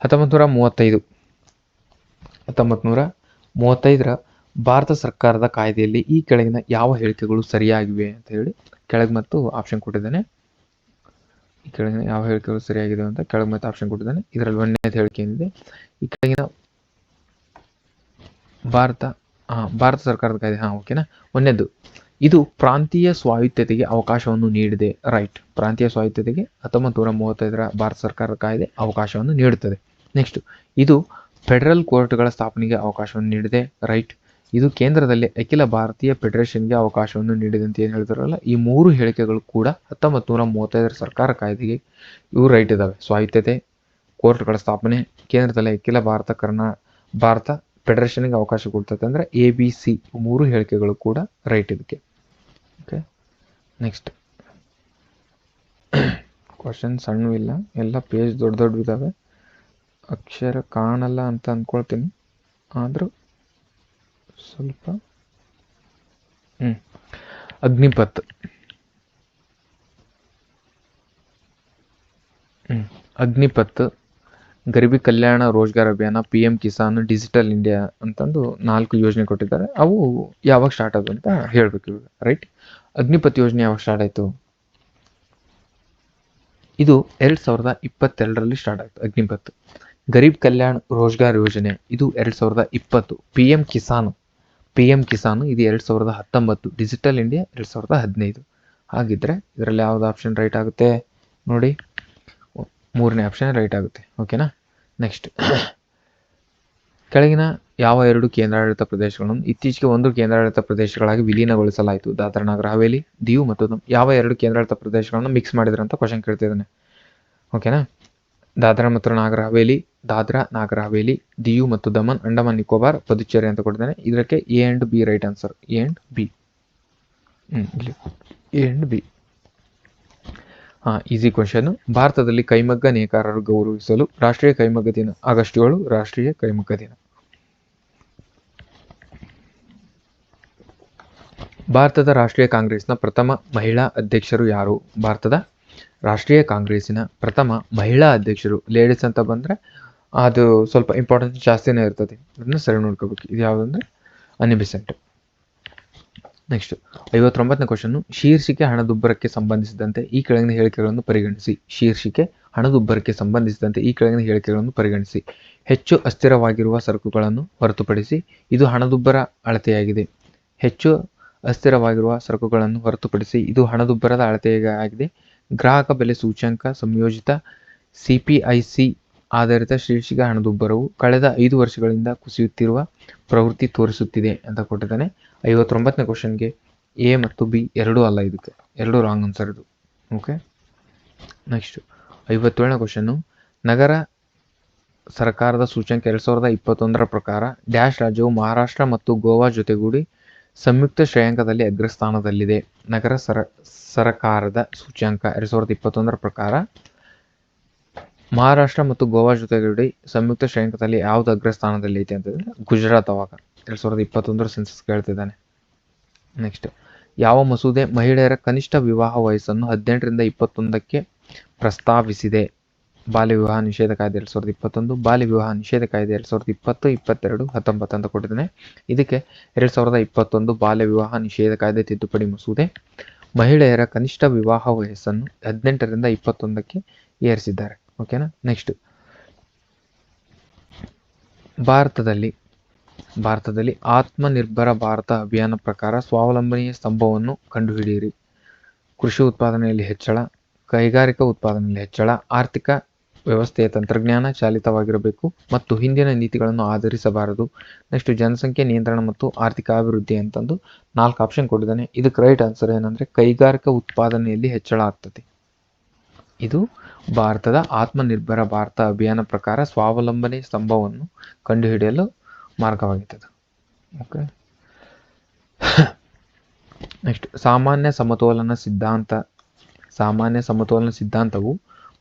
1935ರ ಭಾರತ ಸರ್ಕಾರದ ಕಾಯ್ದೆಯಲ್ಲಿ ಈ ಕೆಳಗಿನ ಯಾವ ಹೇಳಿಕೆಗಳು ಸರಿಯಾಗಿವೆ ಅಂತ ಹೇಳಿ ಕೆಳಗೆ ಮತ್ತು ಆಪ್ಷನ್ ಕೊಟ್ಟಿದ್ದಾನೆ. ಈ ಕೆಳಗಿನ ಯಾವ ಹೇಳಿಕೆಗಳು ಸರಿಯಾಗಿದೆ ಅಂತ ಕೆಳಗೆ ಮತ್ತು ಆಪ್ಷನ್ ಕೊಟ್ಟಿದ್ದಾನೆ. ಇದರಲ್ಲಿ 1ನೇದು ಹೇಳಿಕೆ ಏನಿದೆ, ಈ ಕೆಳಗಿನ ಭಾರತ ಸರ್ಕಾರದ ಕಾಯ್ದೆ. ಓಕೆನಾ, 1ನೇದು ಇದು ಪ್ರಾಂತೀಯ ಸ್ವಾಯತ್ತತೆಗೆ ಅವಕಾಶವನ್ನು ನೀಡಿದೆ. ರೈಟ್, ಪ್ರಾಂತೀಯ ಸ್ವಾಯತ್ತತೆಗೆ 1935ರ ಭಾರತ ಸರ್ಕಾರದ ಕಾಯ್ದೆ ಅವಕಾಶವನ್ನು ನೀಡುತ್ತದೆ. ನೆಕ್ಸ್ಟ್, ಇದು ಫೆಡರಲ್ ಕೋರ್ಟ್ಗಳ ಸ್ಥಾಪನೆಗೆ ಅವಕಾಶವನ್ನು ನೀಡಿದೆ. ರೈಟ್, ಇದು ಕೇಂದ್ರದಲ್ಲಿ ಅಖಿಲ ಭಾರತೀಯ ಫೆಡರೇಷನ್ಗೆ ಅವಕಾಶವನ್ನು ನೀಡಿದೆ ಅಂತ ಏನು ಹೇಳ್ತಾರಲ್ಲ, ಈ 3 ಹೇಳಿಕೆಗಳು ಕೂಡ 1935ರ ಸರ್ಕಾರ ಕಾಯ್ದೆಗೆ ಇವು ರೈಟ್ ಇದ್ದಾವೆ. ಸ್ವಾಯತ್ತತೆ, ಕೋರ್ಟ್ಗಳ ಸ್ಥಾಪನೆ, ಕೇಂದ್ರದಲ್ಲಿ ಅಖಿಲ ಭಾರತ ಫೆಡರೇಷನ್ಗೆ ಅವಕಾಶ ಕೊಡ್ತದೆ. ಅಂದರೆ ABC 3 ಹೇಳಿಕೆಗಳು ಕೂಡ ರೈಟ್ ಇದಕ್ಕೆ. ಓಕೆ, ನೆಕ್ಸ್ಟ್ ಕ್ವಶನ್ ಸಣ್ಣವಿಲ್ಲ, ಎಲ್ಲ ಪೇಜ್ ದೊಡ್ಡ ಇದ್ದಾವೆ. ಅಕ್ಷರ ಕಾಣಲ್ಲ ಅಂತ ಅಂದ್ಕೊಳ್ತೀನಿ, ಆದರೂ ಸ್ವಲ್ಪ ಅಗ್ನಿಪಥ್. ಅಗ್ನಿಪಥ್, ಗರೀಬಿ ಕಲ್ಯಾಣ ರೋಜ್ಗಾರ್ ಅಭಿಯಾನ, PM ಕಿಸಾನ್, ಡಿಜಿಟಲ್ ಇಂಡಿಯಾ ಅಂತಂದು 4 ಯೋಜನೆ ಕೊಟ್ಟಿದ್ದಾರೆ. ಅವು ಯಾವಾಗ ಸ್ಟಾರ್ಟ್ ಆದವು ಅಂತ ಹೇಳ್ಬೇಕು ಇವಾಗ, ರೈಟ್. ಅಗ್ನಿಪಥ್ ಯೋಜನೆ ಯಾವಾಗ ಸ್ಟಾರ್ಟ್ ಆಯಿತು? ಇದು 2022ರಲ್ಲಿ ಸ್ಟಾರ್ಟ್ ಆಯಿತು ಅಗ್ನಿಪಥ್. ಗರೀಬ್ ಕಲ್ಯಾಣ್ ರೋಜ್ಗಾರ್ ಯೋಜನೆ ಇದು 2020. PM ಕಿಸಾನ್ ಇದು 2019. Digital India 2015. ಹಾಗಿದ್ರೆ ಇದರಲ್ಲಿ ಯಾವ್ದು ಆಪ್ಷನ್ ರೈಟ್ ಆಗುತ್ತೆ ನೋಡಿ? 3ನೇ ಆಪ್ಷನ್ ರೈಟ್ ಆಗುತ್ತೆ. ಓಕೆನಾ? ನೆಕ್ಸ್ಟ್, ಕೆಳಗಿನ ಯಾವ 2 ಕೇಂದ್ರಾಡಳಿತ ಪ್ರದೇಶಗಳನ್ನು ಇತ್ತೀಚೆಗೆ 1 ಕೇಂದ್ರಾಡಳಿತ ಪ್ರದೇಶಗಳಾಗಿ ವಿಲೀನಗೊಳಿಸಲಾಯಿತು? ದಾದ್ರಾ ನಗರ ಹವೇಲಿ, ದಿಯು ಮತ್ತು ದಮನ್. ಯಾವ 2 ಕೇಂದ್ರಾಡಳಿತ ಪ್ರದೇಶಗಳನ್ನು ಮಿಕ್ಸ್ ಮಾಡಿದ್ರೆ ಅಂತ ಕ್ವಶನ್ ಕೇಳ್ತಿದ್ದಾನೆ. ಓಕೆನಾ? ದಾದ್ರಾ ನಾಗರ ಹವೇಲಿ, ದಿಯು ಮತ್ತು ದಮನ್, ಅಂಡಮಾನ್ ನಿಕೋಬಾರ್, ಪುದುಚೇರಿ ಅಂತ ಕೊಟ್ಟಿದ್ದಾನೆ. ಇದಕ್ಕೆ A and B right answer. A and B. ಇಲ್ಲಿ A and B. Easy question. ಭಾರತದಲ್ಲಿ ಕೈಮಗ್ಗ ನೇಕಾರರು ಗೌರವಿಸಲು ರಾಷ್ಟ್ರೀಯ ಕೈಮಗ್ಗ ದಿನ ಆಗಸ್ಟ್ 7 ರಾಷ್ಟ್ರೀಯ ಕೈಮಗ್ಗ ದಿನ. ಭಾರತದ ರಾಷ್ಟ್ರೀಯ ಕಾಂಗ್ರೆಸ್ನ ಪ್ರಥಮ ಮಹಿಳಾ ಅಧ್ಯಕ್ಷರು ಯಾರು? ಭಾರತದ ರಾಷ್ಟ್ರೀಯ ಕಾಂಗ್ರೆಸ್ಸಿನ ಪ್ರಥಮ ಮಹಿಳಾ ಅಧ್ಯಕ್ಷರು. ಲೇಡೀಸ್ ಅಂತ ಬಂದರೆ ಅದು ಸ್ವಲ್ಪ ಇಂಪಾರ್ಟೆನ್ಸ್ ಜಾಸ್ತಿನೇ ಇರ್ತದೆ, ಅದನ್ನು ಸರಿ ನೋಡ್ಕೋಬೇಕು. ಇದು ಯಾವುದಂದ್ರೆ ಅನ್ನಿ ಬೆಸೆಂಟ್. Next 59ನೇ question. ಶೀರ್ಷಿಕೆ ಹಣದುಬ್ಬರಕ್ಕೆ ಸಂಬಂಧಿಸಿದಂತೆ ಈ ಕೆಳಗಿನ ಹೇಳಿಕೆಗಳನ್ನು ಪರಿಗಣಿಸಿ. ಶೀರ್ಷಿಕೆ ಹಣದುಬ್ಬರಕ್ಕೆ ಸಂಬಂಧಿಸಿದಂತೆ ಈ ಕೆಳಗಿನ ಹೇಳಿಕೆಗಳನ್ನು ಪರಿಗಣಿಸಿ. ಹೆಚ್ಚು ಅಸ್ಥಿರವಾಗಿರುವ ಸರಕುಗಳನ್ನು ಹೊರತುಪಡಿಸಿ ಇದು ಹಣದುಬ್ಬರ ಅಳತೆಯಾಗಿದೆ. ಹೆಚ್ಚು ಅಸ್ಥಿರವಾಗಿರುವ ಸರಕುಗಳನ್ನು ಹೊರತುಪಡಿಸಿ ಇದು ಹಣದುಬ್ಬರದ ಅಳತೆಯಾಗಿದೆ. ಗ್ರಾಹಕ ಬೆಲೆ ಸೂಚ್ಯಂಕ ಸಂಯೋಜಿತ CPIC ಆಧಾರಿತ ಶೀರ್ಷಿಕೆ ಹಣದುಬ್ಬರವು ಕಳೆದ 5 ವರ್ಷಗಳಿಂದ ಕುಸಿಯುತ್ತಿರುವ ಪ್ರವೃತ್ತಿ ತೋರಿಸುತ್ತಿದೆ ಅಂತ ಕೊಟ್ಟಿದ್ದಾನೆ. 59ನೇ ಕ್ವಶನ್ಗೆ A ಮತ್ತು B ಎರಡೂ ಅಲ್ಲ, ಇದಕ್ಕೆ ಎರಡು ರಾಂಗ್ ಆನ್ಸರ್ ಇದು. ಓಕೆ, ನೆಕ್ಸ್ಟ್ 57ನೇ ಕ್ವಶನ್ನು. ನಗರ ಸರ್ಕಾರದ ಸೂಚ್ಯಂಕ 2021ರ ಪ್ರಕಾರ ಡ್ಯಾಶ್ ರಾಜ್ಯವು ಮಹಾರಾಷ್ಟ್ರ ಮತ್ತು ಗೋವಾ ಜೊತೆಗೂಡಿ ಸಂಯುಕ್ತ ಶ್ರೇಯಾಂಕದಲ್ಲಿ ಅಗ್ರಸ್ಥಾನದಲ್ಲಿದೆ. ನಗರ ಸರಕಾರದ ಸೂಚ್ಯಂಕ 2021ರ ಪ್ರಕಾರ ಮಹಾರಾಷ್ಟ್ರ ಮತ್ತು ಗೋವಾ ಜೊತೆಗೂಡಿ ಸಂಯುಕ್ತ ಶ್ರೇಯಾಂಕದಲ್ಲಿ ಯಾವುದು ಅಗ್ರಸ್ಥಾನದಲ್ಲಿ ಐತೆ ಅಂತಂದರೆ ಗುಜರಾತ್. ಅವಾಗ 2021 ಸೆನ್ಸಸ್ ಕೇಳ್ತಿದ್ದಾನೆ. ನೆಕ್ಸ್ಟ್, ಯಾವ ಮಸೂದೆ ಮಹಿಳೆಯರ ಕನಿಷ್ಠ ವಿವಾಹ ವಯಸ್ಸನ್ನು 18ರಿಂದ 21ಕ್ಕೆ ಪ್ರಸ್ತಾವಿಸಿದೆ? ಬಾಲ್ಯ ವಿವಾಹ ನಿಷೇಧ ಕಾಯ್ದೆ 2021, ಬಾಲ್ಯ ವಿವಾಹ ನಿಷೇಧ ಕಾಯ್ದೆ 2020, 22, 19 ಅಂತ ಕೊಟ್ಟಿದ್ದಾನೆ. ಇದಕ್ಕೆ 2021 ಬಾಲ್ಯ ವಿವಾಹ ನಿಷೇಧ ಕಾಯ್ದೆ ತಿದ್ದುಪಡಿ ಮಸೂದೆ ಮಹಿಳೆಯರ ಕನಿಷ್ಠ ವಿವಾಹ ವಯಸ್ಸನ್ನು 18ರಿಂದ 21ಕ್ಕೆ ಏರಿಸಿದ್ದಾರೆ. ಓಕೆನಾ? ನೆಕ್ಸ್ಟ್, ಭಾರತದಲ್ಲಿ ಆತ್ಮನಿರ್ಭರ ಭಾರತ ಅಭಿಯಾನ ಪ್ರಕಾರ ಸ್ವಾವಲಂಬನೆಯ ಸ್ತಂಭವನ್ನು ಕಂಡುಹಿಡಿಯಿರಿ. ಕೃಷಿ ಉತ್ಪಾದನೆಯಲ್ಲಿ ಹೆಚ್ಚಳ, ಕೈಗಾರಿಕಾ ಉತ್ಪಾದನೆಯಲ್ಲಿ ಹೆಚ್ಚಳ, ಆರ್ಥಿಕ ವ್ಯವಸ್ಥೆಯ ತಂತ್ರಜ್ಞಾನ ಚಾಲಿತವಾಗಿರಬೇಕು ಮತ್ತು ಹಿಂದಿನ ನೀತಿಗಳನ್ನು ಆಧರಿಸಬಾರದು. ನೆಕ್ಸ್ಟ್, ಜನಸಂಖ್ಯೆ ನಿಯಂತ್ರಣ ಮತ್ತು ಆರ್ಥಿಕ ಅಭಿವೃದ್ಧಿ ಅಂತಂದು 4 ಆಪ್ಷನ್ ಕೊಟ್ಟಿದ್ದಾನೆ. ಇದಕ್ಕೆ ರೈಟ್ ಆನ್ಸರ್ ಏನಂದರೆ ಕೈಗಾರಿಕಾ ಉತ್ಪಾದನೆಯಲ್ಲಿ ಹೆಚ್ಚಳ ಆಗ್ತದೆ. ಇದು ಭಾರತದ ಆತ್ಮನಿರ್ಭರ ಭಾರತ ಅಭಿಯಾನ ಪ್ರಕಾರ ಸ್ವಾವಲಂಬನೆ ಸ್ತಂಭವನ್ನು ಕಂಡುಹಿಡಿಯಲು ಮಾರ್ಗವಾಗುತ್ತದೆ. ಓಕೆ, ನೆಕ್ಸ್ಟ್, ಸಾಮಾನ್ಯ ಸಮತೋಲನ ಸಿದ್ಧಾಂತವು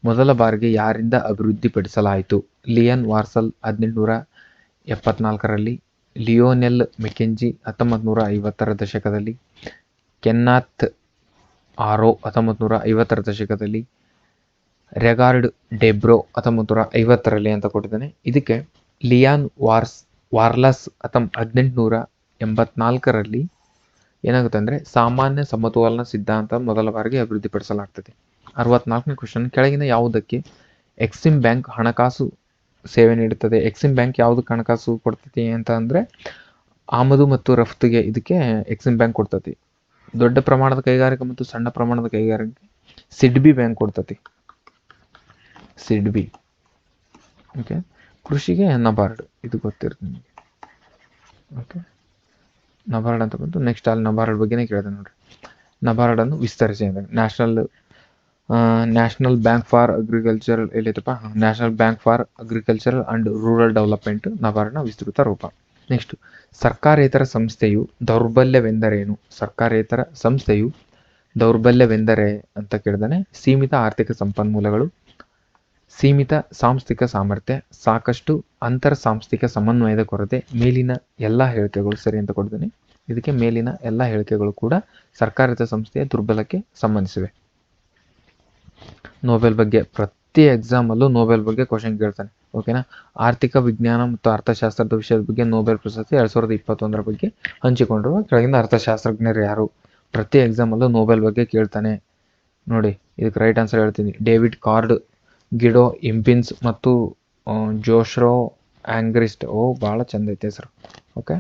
ಮೊದಲ ಬಾರಿಗೆ ಯಾರಿಂದ ಅಭಿವೃದ್ಧಿಪಡಿಸಲಾಯಿತು? ಲಿಯನ್ ವಾರ್ಸಲ್ 1874ರಲ್ಲಿ, ಲಿಯೋನೆಲ್ ಮೆಕೆಂಜಿ 1950ರ ದಶಕದಲ್ಲಿ, ಕೆನ್ನಾತ್ ಆರೋ 1950ರ ದಶಕದಲ್ಲಿ, ರೆಗಾರ್ಡ್ ಡೆಬ್ರೋ 1950ರಲ್ಲಿ ಅಂತ ಕೊಟ್ಟಿದ್ದಾನೆ. ಇದಕ್ಕೆ ಲಿಯಾನ್ ವಾರ್ಲಸ್ 1884ರಲ್ಲಿ ಏನಾಗುತ್ತೆ ಅಂದರೆ ಸಾಮಾನ್ಯ ಸಮತೋಲನ ಸಿದ್ಧಾಂತ ಮೊದಲ ಬಾರಿಗೆ ಅಭಿವೃದ್ಧಿಪಡಿಸಲಾಗ್ತದೆ. 64ನೇ ಕ್ವಶನ್. ಕೆಳಗಿನ ಯಾವುದಕ್ಕೆ ಎಕ್ಸಿಮ್ ಬ್ಯಾಂಕ್ ಹಣಕಾಸು ಸೇವೆ ನೀಡುತ್ತದೆ? ಎಕ್ಸಿಮ್ ಬ್ಯಾಂಕ್ ಯಾವುದಕ್ಕೆ ಹಣಕಾಸು ಕೊಡ್ತೈತಿ ಅಂತ ಅಂದರೆ ಆಮದು ಮತ್ತು ರಫ್ತಿಗೆ ಇದಕ್ಕೆ ಎಕ್ಸಿಮ್ ಬ್ಯಾಂಕ್ ಕೊಡ್ತೈತಿ. ದೊಡ್ಡ ಪ್ರಮಾಣದ ಕೈಗಾರಿಕೆ ಮತ್ತು ಸಣ್ಣ ಪ್ರಮಾಣದ ಕೈಗಾರಿಕೆ ಸಿಡ್ಬಿ ಬ್ಯಾಂಕ್ ಕೊಡ್ತೈತಿ. ಸಿಡ್ಬಿ. ಓಕೆ, ಕೃಷಿಗೆ ನಬಾರ್ಡ್, ಇದು ಗೊತ್ತಿರುತ್ತೆ ನಿಮಗೆ. ಓಕೆ, ನಬಾರ್ಡ್ ಅಂತ ಬಂತು. ನೆಕ್ಸ್ಟ್ ಅಲ್ಲಿ ನಬಾರ್ಡ್ ಬಗ್ಗೆನೇ ಕೇಳಿದೆ ನೋಡ್ರಿ. ನಬಾರ್ಡನ್ನು ವಿಸ್ತರಿಸಿ ಅಂದರೆ national national bank for agricultural ಎಲ್ಲೈತಪ್ಪ, national bank for agricultural and rural development ನಬಾರ್ಡ್ನ ವಿಸ್ತೃತ ರೂಪ. ನೆಕ್ಸ್ಟ್, ಸರ್ಕಾರೇತರ ಸಂಸ್ಥೆಯು ದೌರ್ಬಲ್ಯವೆಂದರೇನು? ಸರ್ಕಾರೇತರ ಸಂಸ್ಥೆಯು ದೌರ್ಬಲ್ಯವೆಂದರೆ ಅಂತ ಕೇಳಿದಾನೆ ಸೀಮಿತ ಆರ್ಥಿಕ ಸಂಪನ್ಮೂಲಗಳು, ಸೀಮಿತ ಸಾಂಸ್ಥಿಕ ಸಾಮರ್ಥ್ಯ, ಸಾಕಷ್ಟು ಅಂತರ್ ಸಾಂಸ್ಥಿಕ ಸಮನ್ವಯದ ಕೊರತೆ. ಮೇಲಿನ ಎಲ್ಲ ಹೇಳಿಕೆಗಳು ಸರಿ ಅಂತ ಕೊಡ್ತೀನಿ. ಇದಕ್ಕೆ ಮೇಲಿನ ಎಲ್ಲ ಹೇಳಿಕೆಗಳು ಕೂಡ ಸರ್ಕಾರೇತರ ಸಂಸ್ಥೆಯ ದುರ್ಬಲಕ್ಕೆ ಸಂಬಂಧಿಸಿವೆ. ನೋಬೆಲ್ ಬಗ್ಗೆ ಪ್ರತಿ ಎಕ್ಸಾಮಲ್ಲೂ ನೋಬೆಲ್ ಬಗ್ಗೆ ಕ್ವಶನ್ ಕೇಳ್ತಾನೆ. ಓಕೆನಾ. ಆರ್ಥಿಕ ವಿಜ್ಞಾನ ಮತ್ತು ಅರ್ಥಶಾಸ್ತ್ರದ ವಿಷಯದ ಬಗ್ಗೆ ನೋಬೆಲ್ ಪ್ರಶಸ್ತಿ 2021 ಬಗ್ಗೆ ಹಂಚಿಕೊಂಡಿರುವ ಕೆಳಗಿನ ಅರ್ಥಶಾಸ್ತ್ರಜ್ಞರು ಯಾರು? ಪ್ರತಿ ಎಕ್ಸಾಮಲ್ಲೂ ನೋಬೆಲ್ ಬಗ್ಗೆ ಕೇಳ್ತಾನೆ. ನೋಡಿ, ಇದಕ್ಕೆ ರೈಟ್ ಆನ್ಸರ್ ಹೇಳ್ತೀನಿ. ಡೇವಿಡ್ ಕಾರ್ಡ್, ಗಿಡೋ ಇಂಪಿನ್ಸ್ ಮತ್ತು ಜೋಶ್ರೋ ಆಂಗ್ರಿಸ್ಟ್. ಭಾಳ ಚಂದ ಐತೆ ಹೆಸರು. ಓಕೆ.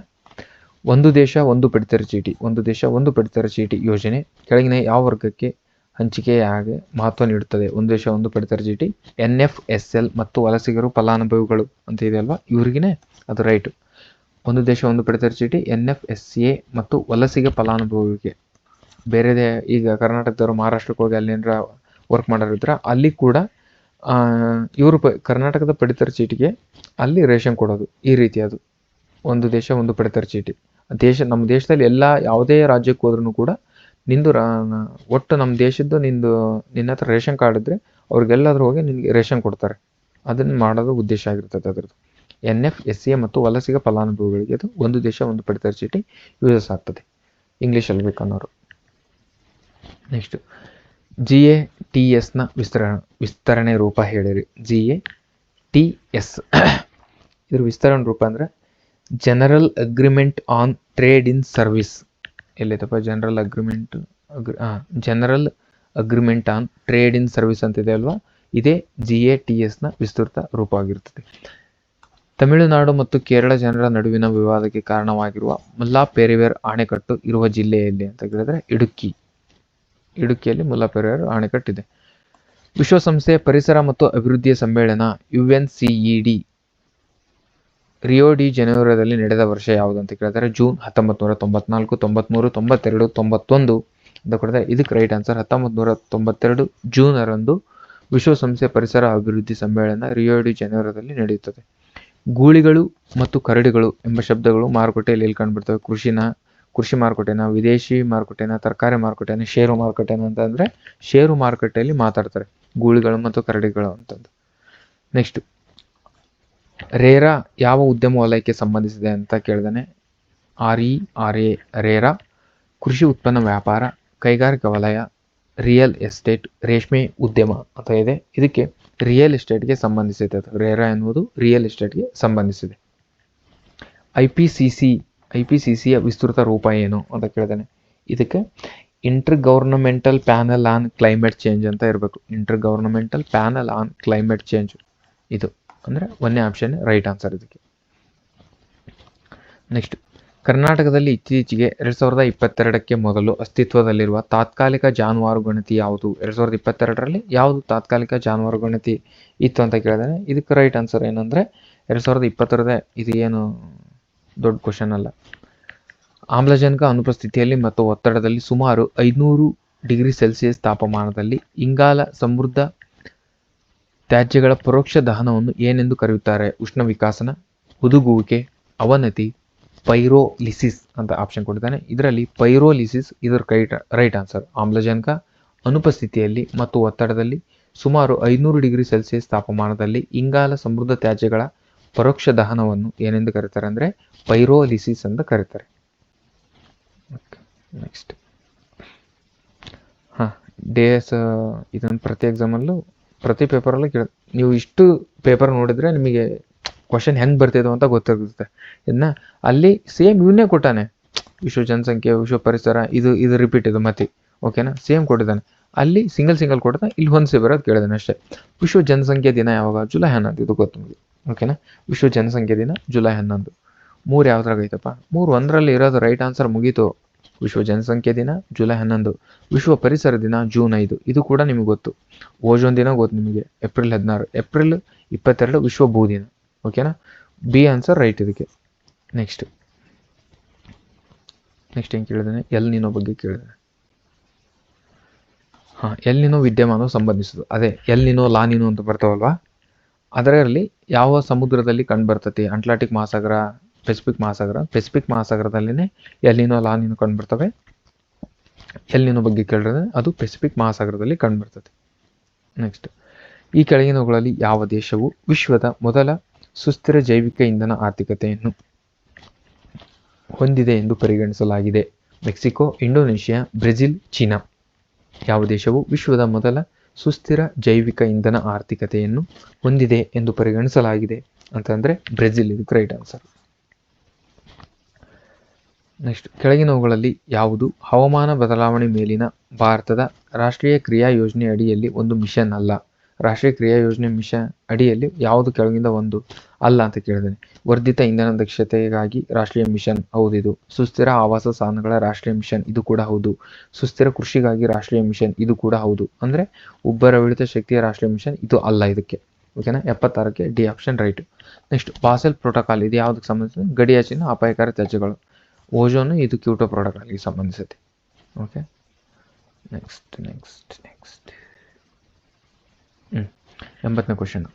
ಒಂದು ದೇಶ ಒಂದು ಪಡಿತರ ಚೀಟಿ, ಒಂದು ದೇಶ ಒಂದು ಪಡಿತರ ಚೀಟಿ ಯೋಜನೆ ಕೆಳಗಿನ ಯಾವ ವರ್ಗಕ್ಕೆ ಹಂಚಿಕೆಯಾಗಿ ಮಹತ್ವ ನೀಡುತ್ತದೆ? ಒಂದು ದೇಶ ಒಂದು ಪಡಿತರ ಚೀಟಿ NFSL ಮತ್ತು ವಲಸಿಗರು ಫಲಾನುಭವಿಗಳು ಅಂತ ಇದೆಯಲ್ವಾ, ಇವ್ರಿಗೇ ಅದು ರೈಟು. ಒಂದು ದೇಶ ಒಂದು ಪಡಿತರ ಚೀಟಿ NFSA ಮತ್ತು ವಲಸಿಗ ಫಲಾನುಭವಿಗೆ. ಬೇರೆದೇ ಈಗ ಕರ್ನಾಟಕದವರು ಮಹಾರಾಷ್ಟ್ರಕ್ಕೆ ಹೋಗಿ ಅಲ್ಲೇನಾರ ವರ್ಕ್ ಮಾಡೋರಿದ್ರೆ ಅಲ್ಲಿ ಕೂಡ ಇವರು ಕರ್ನಾಟಕದ ಪಡಿತರ ಚೀಟಿಗೆ ಅಲ್ಲಿ ರೇಷನ್ ಕೊಡೋದು. ಈ ರೀತಿ ಅದು ಒಂದು ದೇಶ ಒಂದು ಪಡಿತರ ಚೀಟಿ. ನಮ್ಮ ದೇಶದಲ್ಲಿ ಯಾವುದೇ ರಾಜ್ಯಕ್ಕೆ ಹೋದ್ರೂ ಕೂಡ ನಿಂದು ಒಟ್ಟು ನಮ್ಮ ದೇಶದ್ದು ನಿನ್ನ ಹತ್ರ ರೇಷನ್ ಕಾರ್ಡ್ ಇದ್ದರೆ ಅವ್ರಿಗೆಲ್ಲಾದ್ರೂ ಹೋಗಿ ನಿನಗೆ ರೇಷನ್ ಕೊಡ್ತಾರೆ. ಅದನ್ನು ಮಾಡೋದು ಉದ್ದೇಶ ಆಗಿರ್ತದೆ ಅದರದ್ದು. NFSA ಮತ್ತು ವಲಸಿಗ ಫಲಾನುಭವಿಗಳಿಗೆ ಅದು ಒಂದು ದೇಶ ಒಂದು ಪಡಿತರ ಚೀಟಿ ಯೂಸಸ್ ಆಗ್ತದೆ, ಇಂಗ್ಲೀಷಲ್ಲಿ ಬೇಕನ್ನೋರು. ನೆಕ್ಸ್ಟು, GATSನ ವಿಸ್ತರಣೆ ರೂಪ ಹೇಳಿರಿ. GATS ಇದ್ರ ವಿಸ್ತರಣೆ ರೂಪ ಅಂದರೆ general agreement on trade in service. ಎಲ್ಲೈತಪ್ಪ general agreement on trade in service ಅಂತಿದೆ ಅಲ್ವಾ, ಇದೇ GATSನ ವಿಸ್ತೃತ ರೂಪವಾಗಿರ್ತದೆ. ತಮಿಳುನಾಡು ಮತ್ತು ಕೇರಳ ಜನರ ನಡುವಿನ ವಿವಾದಕ್ಕೆ ಕಾರಣವಾಗಿರುವ ಮುಲ್ಲಾಪೆರಿಯಾರ್ ಅಣೆಕಟ್ಟು ಇರುವ ಜಿಲ್ಲೆಯಲ್ಲಿ ಅಂತ ಕೇಳಿದ್ರೆ ಇಡುಕ್ಕಿಯಲ್ಲಿ ಮುಲ್ಲಾಪೆರಿಯಾರ್ ಅಣೆಕಟ್ಟಿದೆ. ವಿಶ್ವಸಂಸ್ಥೆಯ ಪರಿಸರ ಮತ್ತು ಅಭಿವೃದ್ಧಿಯ ಸಮ್ಮೇಳನ UNCED ರಿಯೋ ಡಿ ಜನವರಿಯಲ್ಲಿ ನಡೆದ ವರ್ಷ ಯಾವುದು ಅಂತ ಕೇಳಿದರೆ ಜೂನ್ 1994, 93, 92, 91 ಅಂತ ಕೊಡಿದ್ರೆ ಇದಕ್ಕೆ ರೈಟ್ ಆನ್ಸರ್ 1992 ಜೂನ್ 6 ವಿಶ್ವಸಂಸ್ಥೆಯ ಪರಿಸರ ಅಭಿವೃದ್ಧಿ ಸಮ್ಮೇಳನ ರಿಯೋ ಡಿ ಜನವರಿಯಲ್ಲಿ ನಡೆಯುತ್ತದೆ. ಗೂಳಿಗಳು ಮತ್ತು ಕರಡಿಗಳು ಎಂಬ ಶಬ್ದಗಳು ಮಾರುಕಟ್ಟೆಯಲ್ಲಿ ಎಲ್ಲಿ ಕಂಡುಬಿಡ್ತವೆ? ಕೃಷಿ ಮಾರುಕಟ್ಟೆನ, ವಿದೇಶಿ ಮಾರುಕಟ್ಟೆನ, ತರಕಾರಿ ಮಾರುಕಟ್ಟೆನ, ಷೇರು ಮಾರುಕಟ್ಟೆನ ಅಂತಂದರೆ ಷೇರು ಮಾರುಕಟ್ಟೆಯಲ್ಲಿ ಮಾತಾಡ್ತಾರೆ ಗೂಳಿಗಳು ಮತ್ತು ಕರಡಿಗಳು ಅಂತಂದು. ನೆಕ್ಸ್ಟ್, ರೇರಾ ಯಾವ ಉದ್ಯಮ ವಲಯಕ್ಕೆ ಸಂಬಂಧಿಸಿದೆ ಅಂತ ಕೇಳಿದಾನೆ. RERA ರೇರಾ ಕೃಷಿ ಉತ್ಪನ್ನ ವ್ಯಾಪಾರ, ಕೈಗಾರಿಕಾ ವಲಯ, ರಿಯಲ್ ಎಸ್ಟೇಟ್, ರೇಷ್ಮೆ ಉದ್ಯಮ ಅಂತ ಇದೆ. ಇದಕ್ಕೆ ರಿಯಲ್ ಎಸ್ಟೇಟ್ಗೆ ಸಂಬಂಧಿಸಿದೆ. ರೇರಾ ಎನ್ನುವುದು ರಿಯಲ್ ಎಸ್ಟೇಟ್ಗೆ ಸಂಬಂಧಿಸಿದೆ. IPCCಯ ವಿಸ್ತೃತ ರೂಪ ಏನು ಅಂತ ಕೇಳಿದಾನೆ. ಇದಕ್ಕೆ inter governmental panel on climate change ಅಂತ ಇರಬೇಕು. Inter governmental panel on climate change ಇದು ಅಂದರೆ ಒಂದೇ ಆಪ್ಷನ್ ರೈಟ್ ಆನ್ಸರ್ ಇದಕ್ಕೆ. ನೆಕ್ಸ್ಟ್, ಕರ್ನಾಟಕದಲ್ಲಿ ಇತ್ತೀಚೆಗೆ 2022ಕ್ಕೆ ಮೊದಲು ಅಸ್ತಿತ್ವದಲ್ಲಿರುವ ತಾತ್ಕಾಲಿಕ ಜಾನುವಾರು ಗಣತಿ ಯಾವುದು? 2022ರಲ್ಲಿ ಯಾವುದು ತಾತ್ಕಾಲಿಕ ಜಾನುವಾರು ಗಣತಿ ಇತ್ತು ಅಂತ ಕೇಳಿದಾನೆ. ಇದಕ್ಕೆ ರೈಟ್ ಆನ್ಸರ್ ಏನಂದರೆ 2020 ಇದು ಏನು ದೊಡ್ಡ ಕ್ವಶನ್ ಅಲ್ಲ. ಆಮ್ಲಜನಕ ಅನುಪಸ್ಥಿತಿಯಲ್ಲಿ ಮತ್ತು ಒತ್ತಡದಲ್ಲಿ ಸುಮಾರು 500 ಡಿಗ್ರಿ ಸೆಲ್ಸಿಯಸ್ ತಾಪಮಾನದಲ್ಲಿ ಇಂಗಾಲ ಸಮೃದ್ಧ ತ್ಯಾಜ್ಯಗಳ ಪರೋಕ್ಷ ದಹನವನ್ನು ಏನೆಂದು ಕರೆಯುತ್ತಾರೆ? ಉಷ್ಣ ವಿಕಾಸನ, ಹುದುಗುವಿಕೆ, ಅವನತಿ, ಪೈರೋಲಿಸಿಸ್ ಅಂತ ಆಪ್ಷನ್ ಕೊಟ್ಟಿದ್ದಾನೆ. ಇದರಲ್ಲಿ ಪೈರೋಲಿಸಿಸ್ ಇದರ ರೈಟ್ ಆನ್ಸರ್. ಆಮ್ಲಜನಕ ಅನುಪಸ್ಥಿತಿಯಲ್ಲಿ ಮತ್ತು ಒತ್ತಡದಲ್ಲಿ ಸುಮಾರು 500 ಡಿಗ್ರಿ ಸೆಲ್ಸಿಯಸ್ ತಾಪಮಾನದಲ್ಲಿ ಇಂಗಾಲ ಸಮೃದ್ಧ ತ್ಯಾಜ್ಯಗಳ ಪರೋಕ್ಷ ದಹನವನ್ನು ಏನೆಂದು ಕರೀತಾರೆ ಅಂದರೆ ಪೈರೋಲಿಸಿಸ್ ಅಂತ ಕರೀತಾರೆ. ನೆಕ್ಸ್ಟ್, ಇದನ್ನು ಪ್ರತಿ ಎಕ್ಸಾಮಲ್ಲೂ ಪ್ರತಿ ಪೇಪರಲ್ಲೂ ನೀವು ಇಷ್ಟು ಪೇಪರ್ ನೋಡಿದರೆ ನಿಮಗೆ ಕ್ವಶನ್ ಹೆಂಗೆ ಬರ್ತಿದ್ವು ಅಂತ ಗೊತ್ತಾಗುತ್ತೆ. ಇದನ್ನ ಅಲ್ಲಿ ಸೇಮ್ ಇವನ್ನೇ ಕೊಟ್ಟಾನೆ, ವಿಶ್ವ ಜನಸಂಖ್ಯೆ, ವಿಶ್ವ ಪರಿಸರ, ಇದು ರಿಪೀಟ್ ಇದು ಮತ್ತೆ. ಓಕೆನಾ, ಸೇಮ್ ಕೊಟ್ಟಿದ್ದಾನೆ. ಅಲ್ಲಿ ಸಿಂಗಲ್ ಕೊಟ್ಟಿದ್ದಾನೆ, ಇಲ್ಲಿ ಹೊಂದಿಸಿ ಬರೋದು ಕೇಳಿದಾನೆ ಅಷ್ಟೇ. ವಿಶ್ವ ಜನಸಂಖ್ಯೆ ದಿನ ಯಾವಾಗ? ಜುಲೈ 11. ಇದು ಗೊತ್ತು ನಿಮಗೆ. ಓಕೆನಾ, ವಿಶ್ವ ಜನಸಂಖ್ಯೆ ದಿನ ಜುಲೈ 11. 3 ಯಾವ್ದ್ರಾಗ ಐತಪ್ಪ? 3 ಒಂದರಲ್ಲಿ ಇರೋದು ರೈಟ್ ಆನ್ಸರ್. ಮುಗೀತು. ವಿಶ್ವ ಜನಸಂಖ್ಯೆ ದಿನ ಜುಲೈ 11, ವಿಶ್ವ ಪರಿಸರ ದಿನ ಜೂನ್ 5. ಇದು ಕೂಡ ನಿಮಗೆ ಗೊತ್ತು. ಓಜೋನ್ ದಿನ ಗೊತ್ತು ನಿಮಗೆ, ಏಪ್ರಿಲ್ 16, ಏಪ್ರಿಲ್ 22 ವಿಶ್ವ ಭೂ ದಿನ. ಓಕೆನಾ, ಬಿ ಆನ್ಸರ್ ರೈಟ್ ಇದಕ್ಕೆ. ನೆಕ್ಸ್ಟ್ ಹೆಂಗೆ ಕೇಳಿದಾನೆ? ಎಲ್ ನೀನೋ ಬಗ್ಗೆ ಕೇಳಿದಾನೆ. ಎಲ್ಲಿನೋ ವಿದ್ಯಮಾನವು ಸಂಬಂಧಿಸುವುದು. ಅದೇ ಎಲ್ಲಿನೋ ಲಾನಿನೋ ಅಂತ ಬರ್ತಾವಲ್ವಾ, ಅದರಲ್ಲಿ ಯಾವ ಸಮುದ್ರದಲ್ಲಿ ಕಂಡುಬರ್ತತಿ? ಅಟ್ಲಾಂಟಿಕ್ ಮಹಾಸಾಗರ, ಪೆಸಿಫಿಕ್ ಮಹಾಸಾಗರ. ಪೆಸಿಫಿಕ್ ಮಹಾಸಾಗರದಲ್ಲಿನೇ ಎಲ್ಲಿನೋ ಲಾನಿನೋ ಕಂಡುಬರ್ತವೆ. ಎಲ್ಲಿನೋ ಬಗ್ಗೆ ಕೇಳಿದ್ರೆ ಅದು ಪೆಸಿಫಿಕ್ ಮಹಾಸಾಗರದಲ್ಲಿ ಕಂಡುಬರ್ತದೆ. ನೆಕ್ಸ್ಟ್, ಈ ಕೆಳಗಿನವುಗಳಲ್ಲಿ ಯಾವ ದೇಶವು ವಿಶ್ವದ ಮೊದಲ ಸುಸ್ಥಿರ ಜೈವಿಕ ಇಂಧನ ಆರ್ಥಿಕತೆಯನ್ನು ಹೊಂದಿದೆ ಎಂದು ಪರಿಗಣಿಸಲಾಗಿದೆ? Mexico, Indonesia, Brazil, China. ಯಾವ ದೇಶವು ವಿಶ್ವದ ಮೊದಲ ಸುಸ್ಥಿರ ಜೈವಿಕ ಇಂಧನ ಆರ್ಥಿಕತೆಯನ್ನು ಹೊಂದಿದೆ ಎಂದು ಪರಿಗಣಿಸಲಾಗಿದೆ ಅಂತಂದರೆ ಬ್ರೆಜಿಲ್. ಇದಕ್ಕೆ ರೈಟ್ ಆನ್ಸರ್. ನೆಕ್ಸ್ಟ್, ಕೆಳಗಿನವುಗಳಲ್ಲಿ ಯಾವುದು ಹವಾಮಾನ ಬದಲಾವಣೆ ಮೇಲಿನ ಭಾರತದ ರಾಷ್ಟ್ರೀಯ ಕ್ರಿಯಾ ಯೋಜನೆ ಅಡಿಯಲ್ಲಿ ಒಂದು ಮಿಷನ್ ಅಲ್ಲ? ರಾಷ್ಟ್ರೀಯ ಕ್ರಿಯಾ ಯೋಜನೆ ಮಿಷನ್ ಅಡಿಯಲ್ಲಿ ಯಾವುದು ಕೆಳಗಿಂದ ಒಂದು ಅಲ್ಲ ಅಂತ ಕೇಳಿದ್ದೇನೆ. ವರ್ಧಿತ ಇಂಧನ ದಕ್ಷತೆಗಾಗಿ ರಾಷ್ಟ್ರೀಯ ಮಿಷನ್, ಹೌದು ಇದು. ಸುಸ್ಥಿರ ಆವಾಸ ಸ್ಥಾನಗಳ ರಾಷ್ಟ್ರೀಯ ಮಿಷನ್, ಇದು ಕೂಡ ಹೌದು. ಸುಸ್ಥಿರ ಕೃಷಿಗಾಗಿ ರಾಷ್ಟ್ರೀಯ ಮಿಷನ್, ಇದು ಕೂಡ ಹೌದು. ಅಂದರೆ ಉಬ್ಬರವಿಳಿತ ಶಕ್ತಿಯ ರಾಷ್ಟ್ರೀಯ ಮಿಷನ್ ಇದು ಅಲ್ಲ ಇದಕ್ಕೆ. ಓಕೆನಾ? 76ಕ್ಕೆ D option right. Next, Basel protocol ಇದು ಯಾವುದಕ್ಕೆ ಸಂಬಂಧಿಸಿದೆ? ಗಡಿಯಾಚೆನ ಅಪಾಯಕಾರಿ ತ್ಯಾಜ್ಯಗಳು. ಓಜೋನ್ ಇದು ಕ್ಯೋಟೋ ಪ್ರೋಟೋಕಾಲ್ಗೆ ಸಂಬಂಧಿಸುತ್ತೆ. ಓಕೆ, ನೆಕ್ಸ್ಟ್ 80ನೇ ಕ್ವಶನ್.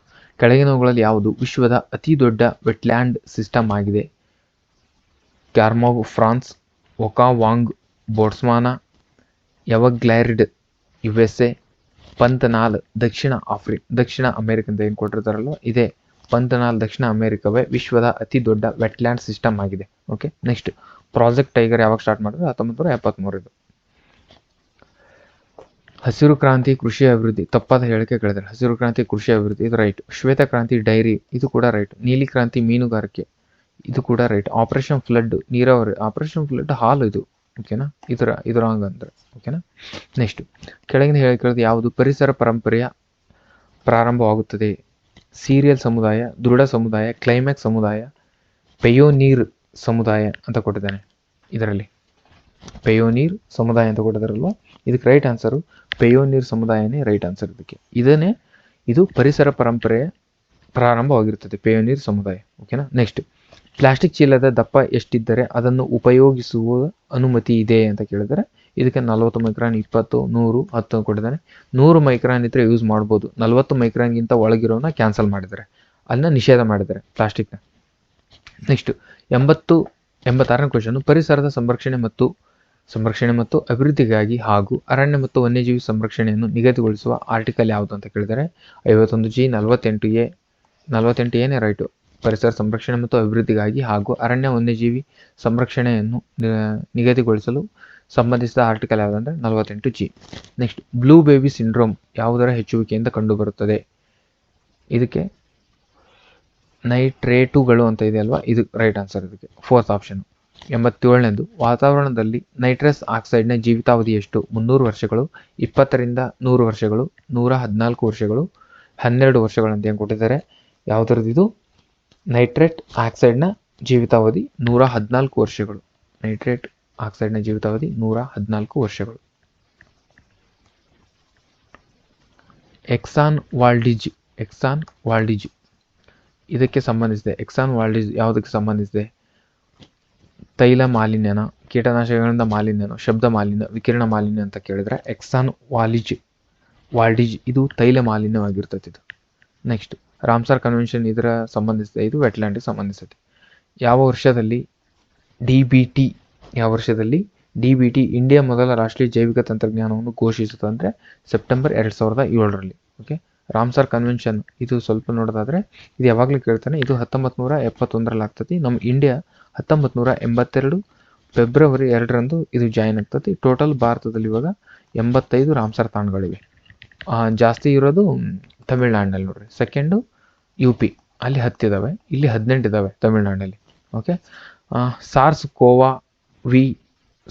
ಕೆಳಗಿನವುಗಳಲ್ಲಿ ಯಾವುದು ವಿಶ್ವದ ಅತಿ ದೊಡ್ಡ ವೆಟ್ಲ್ಯಾಂಡ್ ಸಿಸ್ಟಮ್ ಆಗಿದೆ? Camargue France, Okavango Botswana, Everglades USA, Pantanal ದಕ್ಷಿಣ ಅಮೆರಿಕ ಅಂತ ಏನು ಕೊಟ್ಟಿರ್ತಾರಲ್ಲ ಇದೇ ಪಂತನಾಲ್ ದಕ್ಷಿಣ ಅಮೆರಿಕವೇ ವಿಶ್ವದ ಅತಿ ದೊಡ್ಡ ವೆಟ್ಲ್ಯಾಂಡ್ ಸಿಸ್ಟಮ್ ಆಗಿದೆ. ಓಕೆ, ನೆಕ್ಸ್ಟ್, ಪ್ರಾಜೆಕ್ಟ್ ಟೈಗರ್ ಯಾವಾಗ ಸ್ಟಾರ್ಟ್ ಮಾಡಿದ್ರು? 1973. ಹಸಿರು ಕ್ರಾಂತಿ ಕೃಷಿ ಅಭಿವೃದ್ಧಿ, ತಪ್ಪಾದ ಹೇಳಿಕೆ ಕೇಳಿದ್ರೆ. ಹಸಿರು ಕ್ರಾಂತಿ ಕೃಷಿ ಅಭಿವೃದ್ಧಿ ಇದು ರೈಟ್. ಶ್ವೇತ ಕ್ರಾಂತಿ ಡೈರಿ, ಇದು ಕೂಡ ರೈಟ್. ನೀಲಿ ಕ್ರಾಂತಿ ಮೀನುಗಾರಿಕೆ, ಇದು ಕೂಡ ರೈಟ್. ಆಪರೇಷನ್ ಫ್ಲಡ್ ನೀರಾವರಿ, ಆಪರೇಷನ್ ಫ್ಲಡ್ ಹಾಲು ಇದು. ಓಕೆನಾ? ಇದು ರಾಂಗ್ ಅಂದ್ರೆ. ಓಕೆನಾ? ನೆಕ್ಸ್ಟ್, ಕೆಳಗಿನ ಹೇಳಿಕೆ ಯಾವುದು ಪರಿಸರ ಪರಂಪರೆಯ ಪ್ರಾರಂಭವಾಗುತ್ತದೆ? ಸೀರಿಯಲ್ ಸಮುದಾಯ, ದೃಢ ಸಮುದಾಯ, ಕ್ಲೈಮ್ಯಾಕ್ಸ್ ಸಮುದಾಯ, ಪೆಯೋನೀರ್ ಸಮುದಾಯ ಅಂತ ಕೊಟ್ಟಿದ್ದಾನೆ. ಇದರಲ್ಲಿ ಪೆಯೋನೀರ್ ಸಮುದಾಯ ಅಂತ ಕೊಟ್ಟಿದ್ದಾರಲ್ವ, ಇದಕ್ಕೆ ರೈಟ್ ಆನ್ಸರು ಪೆಯೋನೀರ್ ಸಮುದಾಯನೇ ರೈಟ್ ಆನ್ಸರ್ ಇದಕ್ಕೆ. ಇದು ಪರಿಸರ ಪರಂಪರೆಯ ಪ್ರಾರಂಭವಾಗಿರುತ್ತದೆ, ಪೆಯೋನೀರ್ ಸಮುದಾಯ. ಓಕೆನಾ? ನೆಕ್ಸ್ಟ್, ಪ್ಲಾಸ್ಟಿಕ್ ಚೀಲದ ದಪ್ಪ ಎಷ್ಟಿದ್ದರೆ ಅದನ್ನು ಉಪಯೋಗಿಸುವ ಅನುಮತಿ ಇದೆ ಅಂತ ಕೇಳಿದರೆ ಇದಕ್ಕೆ 40 ಮೈಕ್ರಾನ್, 20, 100, 10 ಕೊಟ್ಟಿದ್ದಾನೆ. 100 ಮೈಕ್ರಾನ್ ಇದ್ರೆ ಯೂಸ್ ಮಾಡ್ಬೋದು. 40 ಮೈಕ್ರಾನ್ಗಿಂತ ಒಳಗಿರೋನ ಕ್ಯಾನ್ಸಲ್ ಮಾಡಿದ್ದಾರೆ, ಅದನ್ನ ನಿಷೇಧ ಮಾಡಿದ್ದಾರೆ ಪ್ಲಾಸ್ಟಿಕ್ನ. Next, 86ನೇ question. ಪರಿಸರದ ಸಂರಕ್ಷಣೆ ಮತ್ತು ಅಭಿವೃದ್ಧಿಗಾಗಿ ಹಾಗೂ ಅರಣ್ಯ ಮತ್ತು ವನ್ಯಜೀವಿ ಸಂರಕ್ಷಣೆಯನ್ನು ನಿಗದಿಗೊಳಿಸುವ ಆರ್ಟಿಕಲ್ ಯಾವುದು ಅಂತ ಕೇಳಿದರೆ 51G, 48A ರೈಟು. ಪರಿಸರ ಸಂರಕ್ಷಣೆ ಮತ್ತು ಅಭಿವೃದ್ಧಿಗಾಗಿ ಹಾಗೂ ಅರಣ್ಯ ವನ್ಯಜೀವಿ ಸಂರಕ್ಷಣೆಯನ್ನು ನಿಗದಿಗೊಳಿಸಲು ಸಂಬಂಧಿಸಿದ ಆರ್ಟಿಕಲ್ ಯಾವುದಂದ್ರೆ 48G. Next, blue baby syndrome ಯಾವುದರ ಹೆಚ್ಚುವಿಕೆಯಿಂದ ಕಂಡುಬರುತ್ತದೆ? ಇದಕ್ಕೆ ನೈಟ್ರೇಟುಗಳು ಅಂತ ಇದೆ ಅಲ್ವಾ, ಇದು ರೈಟ್ ಆನ್ಸರ್ ಇದಕ್ಕೆ. 4th option. 87ನೇದು. ವಾತಾವರಣದಲ್ಲಿ ನೈಟ್ರಸ್ ಆಕ್ಸೈಡ್ನ ಜೀವಿತಾವಧಿ ಎಷ್ಟು? 300 ವರ್ಷಗಳು, 20 ರಿಂದ 100 ವರ್ಷಗಳು, 114 ವರ್ಷಗಳು, 12 ವರ್ಷಗಳು ಅಂತ ಏನು ಕೊಟ್ಟಿದ್ದಾರೆ. ಯಾವುದರದ್ದು? ನೈಟ್ರೇಟ್ ಆಕ್ಸೈಡ್ನ ಜೀವಿತಾವಧಿ 114 ವರ್ಷಗಳು. ನೈಟ್ರೇಟ್ ಆಕ್ಸೈಡ್ನ ಜೀವಿತಾವಧಿ 114 ವರ್ಷಗಳು. ಎಕ್ಸಾನ್ ವಾಲ್ಡಿಜ್ ಇದಕ್ಕೆ ಸಂಬಂಧಿಸಿದೆ. ಎಕ್ಸಾನ್ ವಾಲ್ಡಿಜ್ ಯಾವುದಕ್ಕೆ ಸಂಬಂಧಿಸಿದೆ? ತೈಲ ಮಾಲಿನ್ಯನ, ಕೀಟನಾಶಕಗಳಿಂದ ಮಾಲಿನ್ಯನೋ, ಶಬ್ದ ಮಾಲಿನ್ಯ, ವಿಕಿರಣ ಮಾಲಿನ್ಯ ಅಂತ ಕೇಳಿದ್ರೆ ಎಕ್ಸಾನ್ ವಾಲ್ಡಿಜ್ ಇದು ತೈಲ ಮಾಲಿನ್ಯವಾಗಿರ್ತದೆ ಇದು. ನೆಕ್ಸ್ಟ್, ರಾಮ್ಸರ್ ಕನ್ವೆನ್ಷನ್ ಇದರ ಸಂಬಂಧಿಸಿದೆ, ಇದು ವೆಟ್ಲ್ಯಾಂಡ್ಗೆ ಸಂಬಂಧಿಸಿದೆ. ಯಾವ ವರ್ಷದಲ್ಲಿ ಡಿಬಿಟಿ ಇಂಡಿಯಾ ಮೊದಲ ರಾಷ್ಟ್ರೀಯ ಜೈವಿಕ ತಂತ್ರಜ್ಞಾನವನ್ನು ಘೋಷಿಸಿತು ಅಂದರೆ ಸೆಪ್ಟೆಂಬರ್ 2007ರಲ್ಲಿ. ಓಕೆ, ರಾಮ್ಸರ್ ಕನ್ವೆನ್ಷನ್ ಇದು ಸ್ವಲ್ಪ ನೋಡೋದಾದ್ರೆ ಇದು ಯಾವಾಗಲೂ ಕೇಳ್ತಾನೆ, ಇದು 1971ರಲ್ಲಿ ಆಗ್ತದೆ. ನಮ್ಮ ಇಂಡಿಯಾ 1982 ಫೆಬ್ರವರಿ 2ರಂದು ಇದು ಜಾಯಿನ್ ಆಗ್ತದೆ. ಟೋಟಲ್ ಭಾರತದಲ್ಲಿ ಇವಾಗ 85 ರಾಮ್ಸರ್ ತಾಣಗಳಿವೆ. ಜಾಸ್ತಿ ಇರೋದು ತಮಿಳ್ನಾಡಿನಲ್ಲಿ ನೋಡ್ರಿ. ಸೆಕೆಂಡು UP, ಅಲ್ಲಿ 10 ಇದ್ದಾವೆ, ಇಲ್ಲಿ 18 ಇದ್ದಾವೆ ತಮಿಳ್ನಾಡಿನಲ್ಲಿ. ಓಕೆ,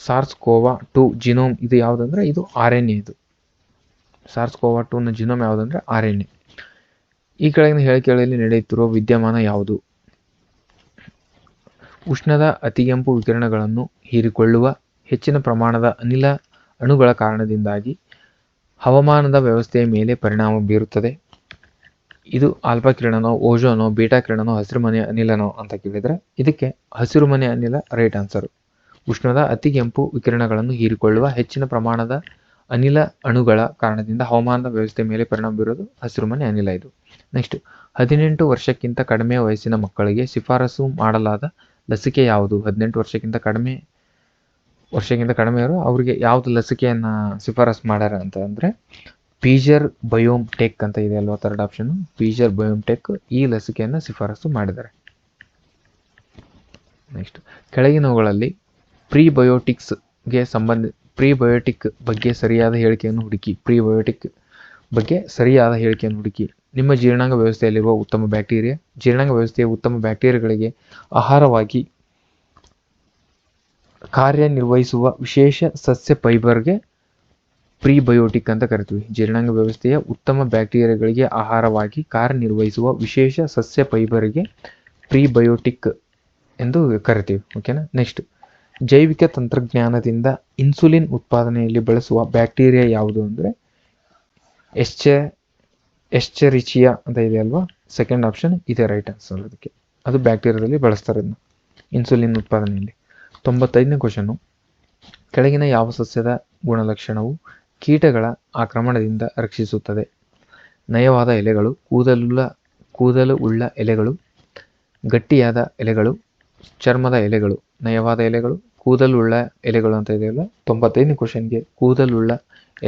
SARS-CoV-2 ಜಿನೋಮ್ ಇದು ಯಾವುದಂದ್ರೆ ಇದು RNA. ಇದು SARS-CoV-2ನ ಜಿನೋಮ್ ಯಾವುದಂದ್ರೆ RNA. ಈ ಕೆಳಗಿನ ಹೇಳಿಕೆಗಳಲ್ಲಿ ನಡೆಯುತ್ತಿರುವ ವಿದ್ಯಮಾನ ಯಾವುದು? ಉಷ್ಣದ ಅತಿಗೆಂಪು ವಿಕಿರಣಗಳನ್ನು ಹೀರಿಕೊಳ್ಳುವ ಹೆಚ್ಚಿನ ಪ್ರಮಾಣದ ಅನಿಲ ಅಣುಗಳ ಕಾರಣದಿಂದಾಗಿ ಹವಾಮಾನದ ವ್ಯವಸ್ಥೆಯ ಮೇಲೆ ಪರಿಣಾಮ ಬೀರುತ್ತದೆ. ಇದು ಆಲ್ಫಾ ಕಿರಣನೋ, ಓಜೋನೋ, ಬೀಟಾ ಕಿರಣನೋ, ಹಸಿರುಮನೆ ಅನಿಲನೋ ಅಂತ ಕೇಳಿದರೆ ಇದಕ್ಕೆ ಹಸಿರುಮನೆ ಅನಿಲ ರೈಟ್ ಆನ್ಸರ್. ಉಷ್ಣದ ಅತಿಗೆಂಪು ವಿಕಿರಣಗಳನ್ನು ಹೀರಿಕೊಳ್ಳುವ ಹೆಚ್ಚಿನ ಪ್ರಮಾಣದ ಅನಿಲ ಅಣುಗಳ ಕಾರಣದಿಂದ ಹವಾಮಾನದ ವ್ಯವಸ್ಥೆ ಮೇಲೆ ಪರಿಣಾಮ ಬೀರೋದು ಹಸಿರುಮನೆ ಅನಿಲ ಇದು. ನೆಕ್ಸ್ಟ್ 18 ವರ್ಷಕ್ಕಿಂತ ಕಡಿಮೆ ವಯಸ್ಸಿನ ಮಕ್ಕಳಿಗೆ ಶಿಫಾರಸು ಮಾಡಲಾದ ಲಸಿಕೆ ಯಾವುದು? 18 ವರ್ಷಕ್ಕಿಂತ ಕಡಿಮೆ ಇರೋ ಅವ್ರಿಗೆ ಯಾವ್ದು ಲಸಿಕೆಯನ್ನ ಶಿಫಾರಸು ಮಾಡ್ಯಾರ ಅಂತ ಅಂದ್ರೆ ಫೈಜರ್ ಬಯೋಟೆಕ್ ಅಂತ ಇದೆ ಅಲ್ವಾ, ಥರ್ಡ್ ಆಪ್ಷನ್ ಫೈಜರ್ ಬಯೋಟೆಕ್ ಈ ಲಸಿಕೆಯನ್ನ ಶಿಫಾರಸು ಮಾಡಿದ್ದಾರೆ. ನೆಕ್ಸ್ಟ್ ಕೆಳಗಿನವುಗಳಲ್ಲಿ ಪ್ರೀಬಯೋಟಿಕ್ ಬಗ್ಗೆ ಸರಿಯಾದ ಹೇಳಿಕೆಯನ್ನು ಹುಡುಕಿ. ನಿಮ್ಮ ಜೀರ್ಣಾಂಗ ವ್ಯವಸ್ಥೆಯಲ್ಲಿರುವ ಜೀರ್ಣಾಂಗ ವ್ಯವಸ್ಥೆಯ ಉತ್ತಮ ಬ್ಯಾಕ್ಟೀರಿಯಾಗಳಿಗೆ ಆಹಾರವಾಗಿ ಕಾರ್ಯನಿರ್ವಹಿಸುವ ವಿಶೇಷ ಸಸ್ಯ ಫೈಬರ್ಗೆ ಪ್ರೀಬಯೋಟಿಕ್ ಅಂತ ಕರಿತೀವಿ. ಜೀರ್ಣಾಂಗ ವ್ಯವಸ್ಥೆಯ ಉತ್ತಮ ಬ್ಯಾಕ್ಟೀರಿಯಾಗಳಿಗೆ ಆಹಾರವಾಗಿ ಕಾರ್ಯನಿರ್ವಹಿಸುವ ವಿಶೇಷ ಸಸ್ಯ ಫೈಬರ್ಗೆ ಪ್ರೀಬಯೋಟಿಕ್ ಎಂದು ಕರಿತೀವಿ. ಓಕೆನಾ. ನೆಕ್ಸ್ಟ್ ಜೈವಿಕ ತಂತ್ರಜ್ಞಾನದಿಂದ ಇನ್ಸುಲಿನ್ ಉತ್ಪಾದನೆಯಲ್ಲಿ ಬಳಸುವ ಬ್ಯಾಕ್ಟೀರಿಯಾ ಯಾವುದು ಅಂದರೆ ಎಸ್ಚೆರಿಚಿಯಾ ಅಂತ ಇದೆ ಅಲ್ವಾ, ಸೆಕೆಂಡ್ ಆಪ್ಷನ್ ಇದೆ ರೈಟ್ ಆನ್ಸರ್. ಅದಕ್ಕೆ ಅದು ಬ್ಯಾಕ್ಟೀರಿಯಾದಲ್ಲಿ ಬಳಸ್ತಾರೆ ಇದನ್ನ ಇನ್ಸುಲಿನ್ ಉತ್ಪಾದನೆಯಲ್ಲಿ. 95ನೇ ಕ್ವಶನ್ನು, ಕೆಳಗಿನ ಯಾವ ಸಸ್ಯದ ಗುಣಲಕ್ಷಣವು ಕೀಟಗಳ ಆಕ್ರಮಣದಿಂದ ರಕ್ಷಿಸುತ್ತದೆ? ನಯವಾದ ಎಲೆಗಳು, ಕೂದಲು ಉಳ್ಳ ಎಲೆಗಳು, ಗಟ್ಟಿಯಾದ ಎಲೆಗಳು, ಚರ್ಮದ ಎಲೆಗಳು. ನಯವಾದ ಎಲೆಗಳು, ಕೂದಲುಳ್ಳ ಎಲೆಗಳು ಅಂತ ಇದೆಯಲ್ಲ. 95ನೇ ಕ್ವಶನ್ಗೆ ಕೂದಲುಳ್ಳ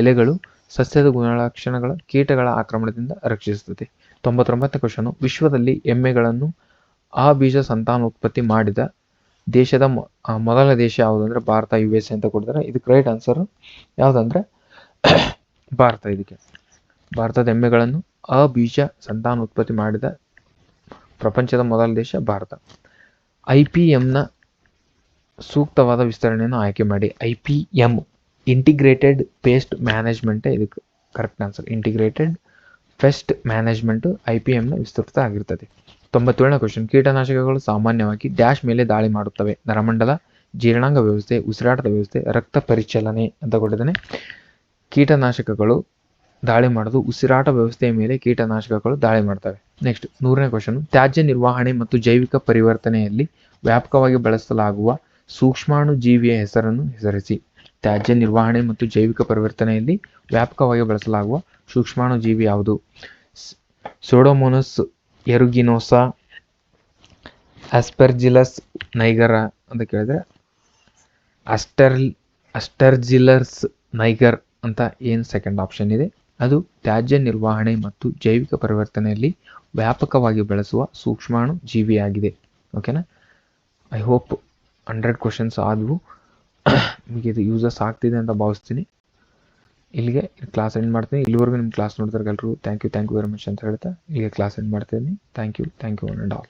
ಎಲೆಗಳು ಸಸ್ಯದ ಗುಣಲಕ್ಷಣಗಳ ಕೀಟಗಳ ಆಕ್ರಮಣದಿಂದ ರಕ್ಷಿಸುತ್ತದೆ. 99ನೇ ಕ್ವಶನು, ವಿಶ್ವದಲ್ಲಿ ಎಮ್ಮೆಗಳನ್ನು ಬೀಜ ಸಂತಾನೋತ್ಪತ್ತಿ ಮಾಡಿದ ದೇಶದ ಮೊದಲ ದೇಶ ಯಾವುದು ಅಂದ್ರೆ ಭಾರತ, USA ಅಂತ ಕೊಡ್ತಾರೆ. ಇದಕ್ಕೆ ರೈಟ್ ಆನ್ಸರ್ ಯಾವುದಂದ್ರೆ ಭಾರತ. ಇದಕ್ಕೆ ಭಾರತದ ಎಮ್ಮೆಗಳನ್ನು ಬೀಜ ಸಂತಾನೋತ್ಪತ್ತಿ ಮಾಡಿದ ಪ್ರಪಂಚದ ಮೊದಲ ದೇಶ ಭಾರತ. IPMನ ಸೂಕ್ತವಾದ ವಿಸ್ತರಣೆಯನ್ನು ಆಯ್ಕೆ ಮಾಡಿ. IPM ಇಂಟಿಗ್ರೇಟೆಡ್ ಪೇಸ್ಟ್ ಮ್ಯಾನೇಜ್ಮೆಂಟ್ ಇದಕ್ಕೆ correct answer. Integrated pest management IPMನ ವಿಸ್ತೃತ ಆಗಿರ್ತದೆ. 97ನೇ ಕ್ವಶನ್, ಕೀಟನಾಶಕಗಳು ಸಾಮಾನ್ಯವಾಗಿ ಡ್ಯಾಶ್ ಮೇಲೆ ದಾಳಿ ಮಾಡುತ್ತವೆ? ನರಮಂಡಲ, ಜೀರ್ಣಾಂಗ ವ್ಯವಸ್ಥೆ, ಉಸಿರಾಟದ ವ್ಯವಸ್ಥೆ, ರಕ್ತ ಪರಿಚಲನೆ ಅಂತ ಕೊಟ್ಟಿದ್ದಾನೆ. ಕೀಟನಾಶಕಗಳು ದಾಳಿ ಮಾಡೋದು ಉಸಿರಾಟ ವ್ಯವಸ್ಥೆಯ ಮೇಲೆ ಕೀಟನಾಶಕಗಳು ದಾಳಿ ಮಾಡ್ತವೆ. ನೆಕ್ಸ್ಟ್ 100ನೇ ಕ್ವಶನ್, ತ್ಯಾಜ್ಯ ನಿರ್ವಹಣೆ ಮತ್ತು ಜೈವಿಕ ಪರಿವರ್ತನೆಯಲ್ಲಿ ವ್ಯಾಪಕವಾಗಿ ಬಳಸಲಾಗುವ ಸೂಕ್ಷ್ಮಾಣು ಜೀವಿಯ ಹೆಸರನ್ನು ಹೆಸರಿಸಿ. ತ್ಯಾಜ್ಯ ನಿರ್ವಹಣೆ ಮತ್ತು ಜೈವಿಕ ಪರಿವರ್ತನೆಯಲ್ಲಿ ವ್ಯಾಪಕವಾಗಿ ಬಳಸಲಾಗುವ ಸೂಕ್ಷ್ಮಾಣು ಜೀವಿ ಯಾವುದು? ಸೂಡೋಮೋನಾಸ್ ಎರುಗಿನೋಸಾ, ಆಸ್ಪರ್ಜಿಲ್ಲಸ್ ನೈಗರ ಅಂತ ಕೇಳಿದ್ರೆ ಅಸ್ಟರ್ಜಿಲ್ಲಸ್ ನೈಗರ್ ಅಂತ ಏನು ಸೆಕೆಂಡ್ ಆಪ್ಷನ್ ಇದೆ ಅದು ತ್ಯಾಜ್ಯ ನಿರ್ವಹಣೆ ಮತ್ತು ಜೈವಿಕ ಪರಿವರ್ತನೆಯಲ್ಲಿ ವ್ಯಾಪಕವಾಗಿ ಬಳಸುವ ಸೂಕ್ಷ್ಮಾಣು ಜೀವಿಯಾಗಿದೆ. ಓಕೆನಾ. ಐ ಹೋಪ್ 100 ಕ್ವಶನ್ಸ್ ಆದವು. ನಿಮಗೆ ಇದು ಯೂಸಸ್ ಆಗ್ತಿದೆ ಅಂತ ಭಾವಿಸ್ತೀನಿ. ಇಲ್ಲಿಗೆ ಕ್ಲಾಸ್ ಎಂಡ್ ಮಾಡ್ತೀನಿ. ಇಲ್ಲಿವರೆಗೂ ನಿಮ್ಮ ಕ್ಲಾಸ್ ನೋಡಿದ್ರೆ ಎಲ್ಲರೂ ಥ್ಯಾಂಕ್ ಯು ವೆರಿ ಮಚ್ ಅಂತ ಹೇಳ್ತಾ ಇಲ್ಲಿಗೆ ಕ್ಲಾಸ್ ಎಂಡ್ ಮಾಡ್ತೀನಿ. Thank you one and all.